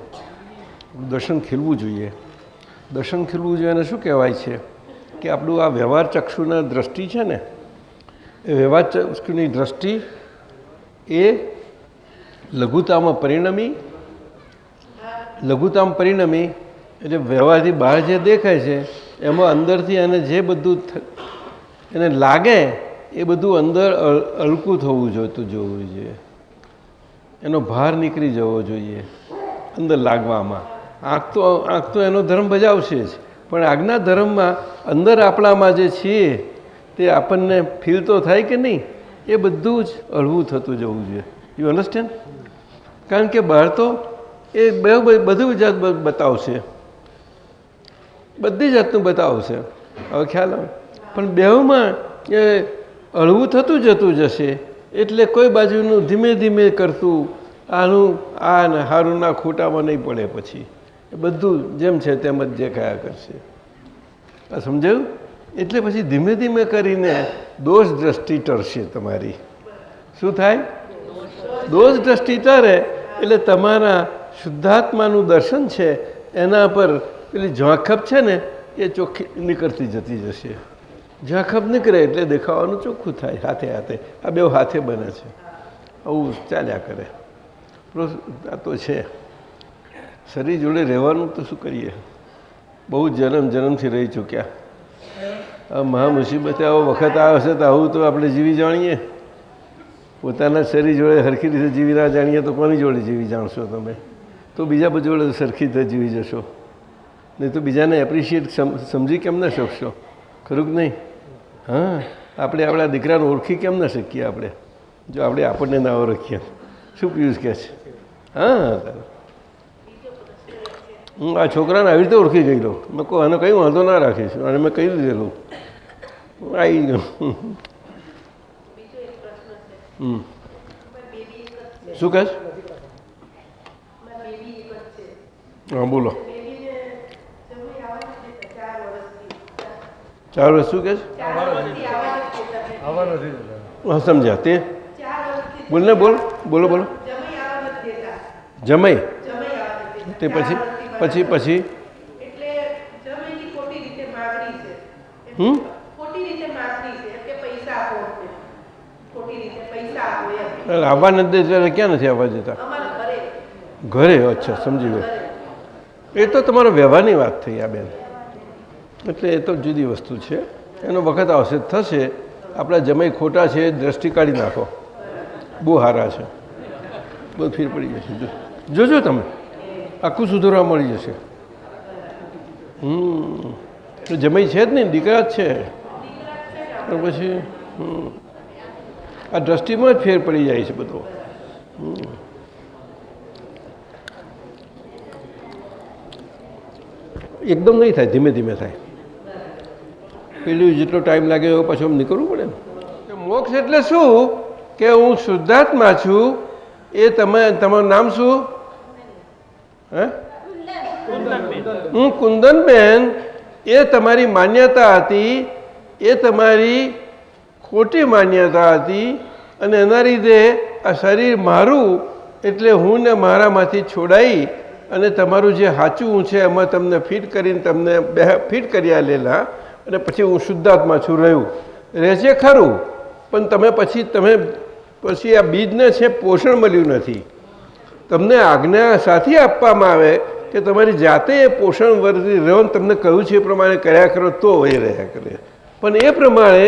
દર્શન ખીલવું જોઈએ. દર્શન ખીલવું જોઈએ એને શું કહેવાય છે કે આપણું આ વ્યવહાર ચક્ષુના દ્રષ્ટિ છે ને, એ વ્યવહાર ચક્ષુની દ્રષ્ટિ એ લઘુતામાં પરિણમી એટલે વ્યવહારથી બહાર જે દેખાય છે એમાં અંદરથી એને જે બધું એને લાગે એ બધું અંદર હલકું થવું જોઈતું જોવું જોઈએ. એનો ભાર નીકળી જવો જોઈએ અંદર લાગવામાં. આંખ તો એનો ધર્મ બજાવશે જ, પણ આજ્ઞા ધર્મમાં અંદર આપણામાં જે છીએ તે આપણને ફીલ તો થાય કે નહીં, એ બધું જ હળવું થતું જવું જોઈએ. You understand? કારણ કે બહાર તો એ બધું જાત બતાવશે, બધી જાતનું બતાવશે. હવે ખ્યાલ આવે. પણ બેઉમાં એ હળવું થતું જતું જશે એટલે કોઈ બાજુનું ધીમે ધીમે કરતું આનું આ ને સારું ના ખોટામાં નહીં પડે. પછી એ બધું જેમ છે તેમ જ દેખાયા કરશે. આ સમજાયું? એટલે પછી ધીમે ધીમે કરીને દોષ દ્રષ્ટિ ટરશે તમારી. શું થાય? દોષ દ્રષ્ટિ ટરે એટલે તમારા શુદ્ધાત્માનું દર્શન છે એના પર પેલી ઝાંખપ છે ને એ ચોખ્ખી નીકળતી જતી જશે. ઝાંખપ નીકળે એટલે દેખાવાનું ચોખ્ખું થાય. હાથે હાથે આ બે હાથે બને છે. આવું ચાલ્યા કરે. આ તો છે શરીર જોડે રહેવાનું તો શું કરીએ? બહુ જન્મથી રહી ચૂક્યા. આ મહા મુસીબતે આવો વખત આવે છે તો આવું તો આપણે જીવી જાણીએ. પોતાના શરીર જોડે સરખી રીતે જીવી ના જાણીએ તો કોની જોડે જીવી જાણશો તમે? તો બીજા બધા જોડે સરખી રીતે જીવી જશો. નહીં તો બીજાને એપ્રિશિએટ સમજી કેમ ના શકશો? ખરું કે નહીં? હા, આપણે આપણા દીકરાને ઓળખી કેમ ના શકીએ આપણે જો આપણે આપણને ના ઓળખીએ? શું પિયુષ કહે છે? હા, હું આ છોકરાને આવી રીતે ઓળખી ગયેલો. મેં કહું આને કંઈ વાંધો ના રાખીશ અને મેં કહી દીધેલું આવી ગયું. શું કહે? હા બોલો. 4 વર્ષ શું કહે છે? હા સમજ્યા તે બોલ ને બોલ બોલો બોલો. જમાઈ તે પછી પછી પછી આવવા નથી દેતા. ક્યાં નથી આવવા દેતા? ઘરે. અચ્છા, સમજી ગયો. એ તો તમારો વ્યવહારની વાત થઈ આ બેન. એટલે એ તો જુદી વસ્તુ છે. એનો વખત આવશે થશે. આપણા જમાઈ ખોટા છે દ્રષ્ટિ કાઢી નાખો. બહુ સારા છે. બહુ ફેર પડી જશે. જોજો તમે આખું સુધારવા મળી જશે. જમાઈ છે જ નહીં, દીકરા જ છે. પણ પછી આ દ્રષ્ટિમાં જ ફેર પડી જાય છે બધો. એકદમ નહીં થાય, ધીમે ધીમે થાય. પેલું જેટલો ટાઈમ લાગે એવો પાછું નીકળવું પડે ને. મોક્ષ એટલે શું કે હું શુદ્ધાત્મા છું. એ તમારું નામ શું? હે? હું કુંદનબેન. એ તમારી માન્યતા હતી, એ તમારી ખોટી માન્યતા હતી અને એના લીધે આ શરીર મારું એટલે હું ને મારામાંથી છોડાઈ અને તમારું જે સાચું છે એમાં તમને ફિટ કરીને તમને ફિટ કરી આલેલા અને પછી હું શુદ્ધાત્મા છું રહ્યું. રહે છે ખરું, પણ તમે પછી આ બીજને છે પોષણ મળ્યું નથી. તમને આજ્ઞા સાથે આપવામાં આવે કે તમારી જાતે એ પોષણ વર્તી રહ્યો. તમને કહ્યું છે એ પ્રમાણે કર્યા કરો તો એ રહ્યા કરે. પણ એ પ્રમાણે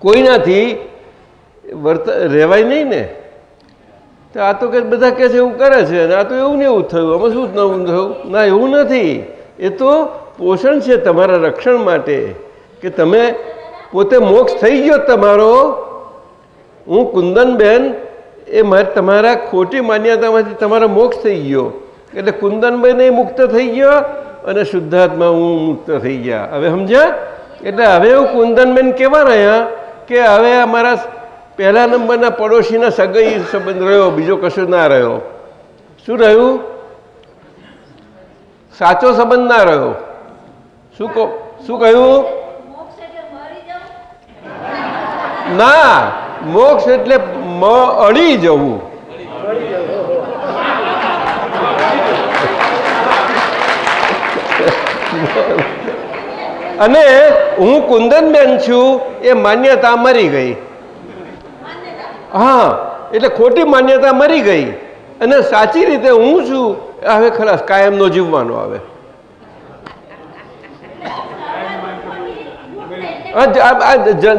કોઈનાથી રહેવાય નહીં ને. તો આ તો કે બધા કહે છે એવું કરે છે અને આ તો એવું ને એવું થયું. આમાં શું નવું થયું? ના, એવું નથી. એ તો પોષણ છે તમારા રક્ષણ માટે કે તમે પોતે મોક્ષ થઈ ગયો તમારો. હું કુંદનબેન એ તમારા ખોટી માન્યતામાંથી તમારો મોક્ષ થઈ ગયો એટલે કુંદનબેન એ મુક્ત થઈ ગયો અને શુદ્ધાત્મા હું મુક્ત થઈ ગયા. હવે સમજ્યા? એટલે હવે એવું કુંદનબેન કેવા રહ્યા કે હવે અમારા પહેલા નંબરના પડોશીના સગાઈ સંબંધ રહ્યો, બીજો કશું ના રહ્યો. શું રહ્યું? સાચો સંબંધ ના રહ્યો. શું કહ્યું? ના, મોક્ષ એટલે અડી જવું. અને હું કુંદનબેન છું એ માન્યતા મરી ગઈ. હા, એટલે ખોટી માન્યતા મરી ગઈ અને સાચી રીતે હું છું હવે ખલાસ કાયમનો જીવવાનો આવે.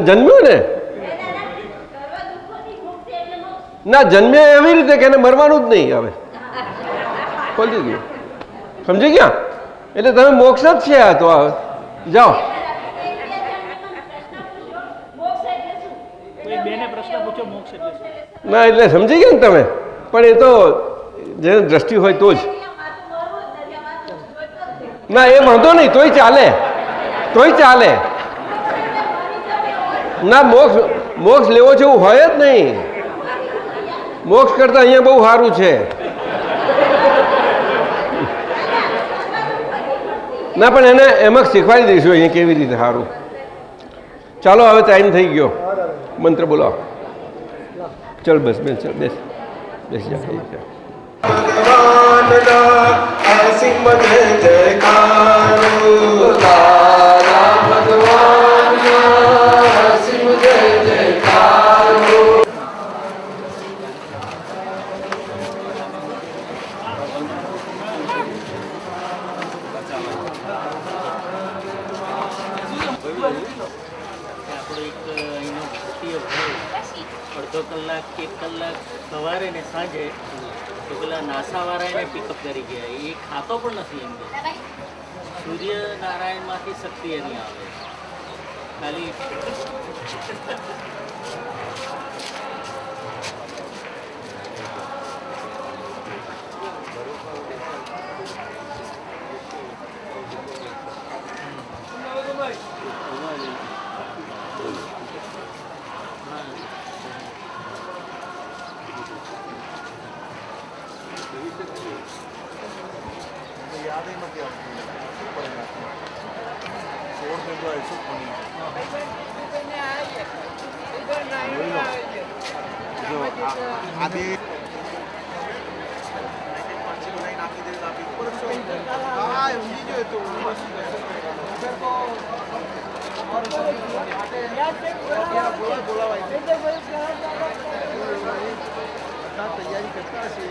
જન્મ્યો ને ના, જન્મ્યો એવી રીતે કે એને મરવાનું જ નહીં આવે. ખોલી ગયું, સમજી ગયા? એટલે તમે મોક્ષ જ છે આ તો. આવે જાઓ. બેને પ્રશ્ન પૂછ્યો મોક્ષ એટલે શું? ના એટલે સમજી ગયા ને તમે, પણ એ તો જેને દ્રષ્ટિ હોય તો જ. ના એ વાંધો નહીં, તોય ચાલે, તોય ચાલે. ના મોક્ષ લેવો છે એવું હોય જ નહીં. મોક્ષ કરતા અહીંયા બહુ સારું છે. ના પણ એને એમાં શીખવાડી દઈશું અહીંયા કેવી રીતે સારું. ચાલો હવે ટાઈમ થઈ ગયો, મંત્ર બોલો. ચલ બસ બેસ, ચલ બેસ, બેસ જા. ભગવાનના અસીમ જય જયકારો, ભગવાનના અસીમ જય જયકારો. અડધો કલાક 1 કલાક સવારે ને સાંજે તો પેલા નાસાવાળા એને પિકઅપ કરી ગયા. એ ખાતો પણ નથી એમને. સૂર્યનારાયણમાંથી શક્તિ એની આવે ખાલી. તૈયારી કરતા હશે.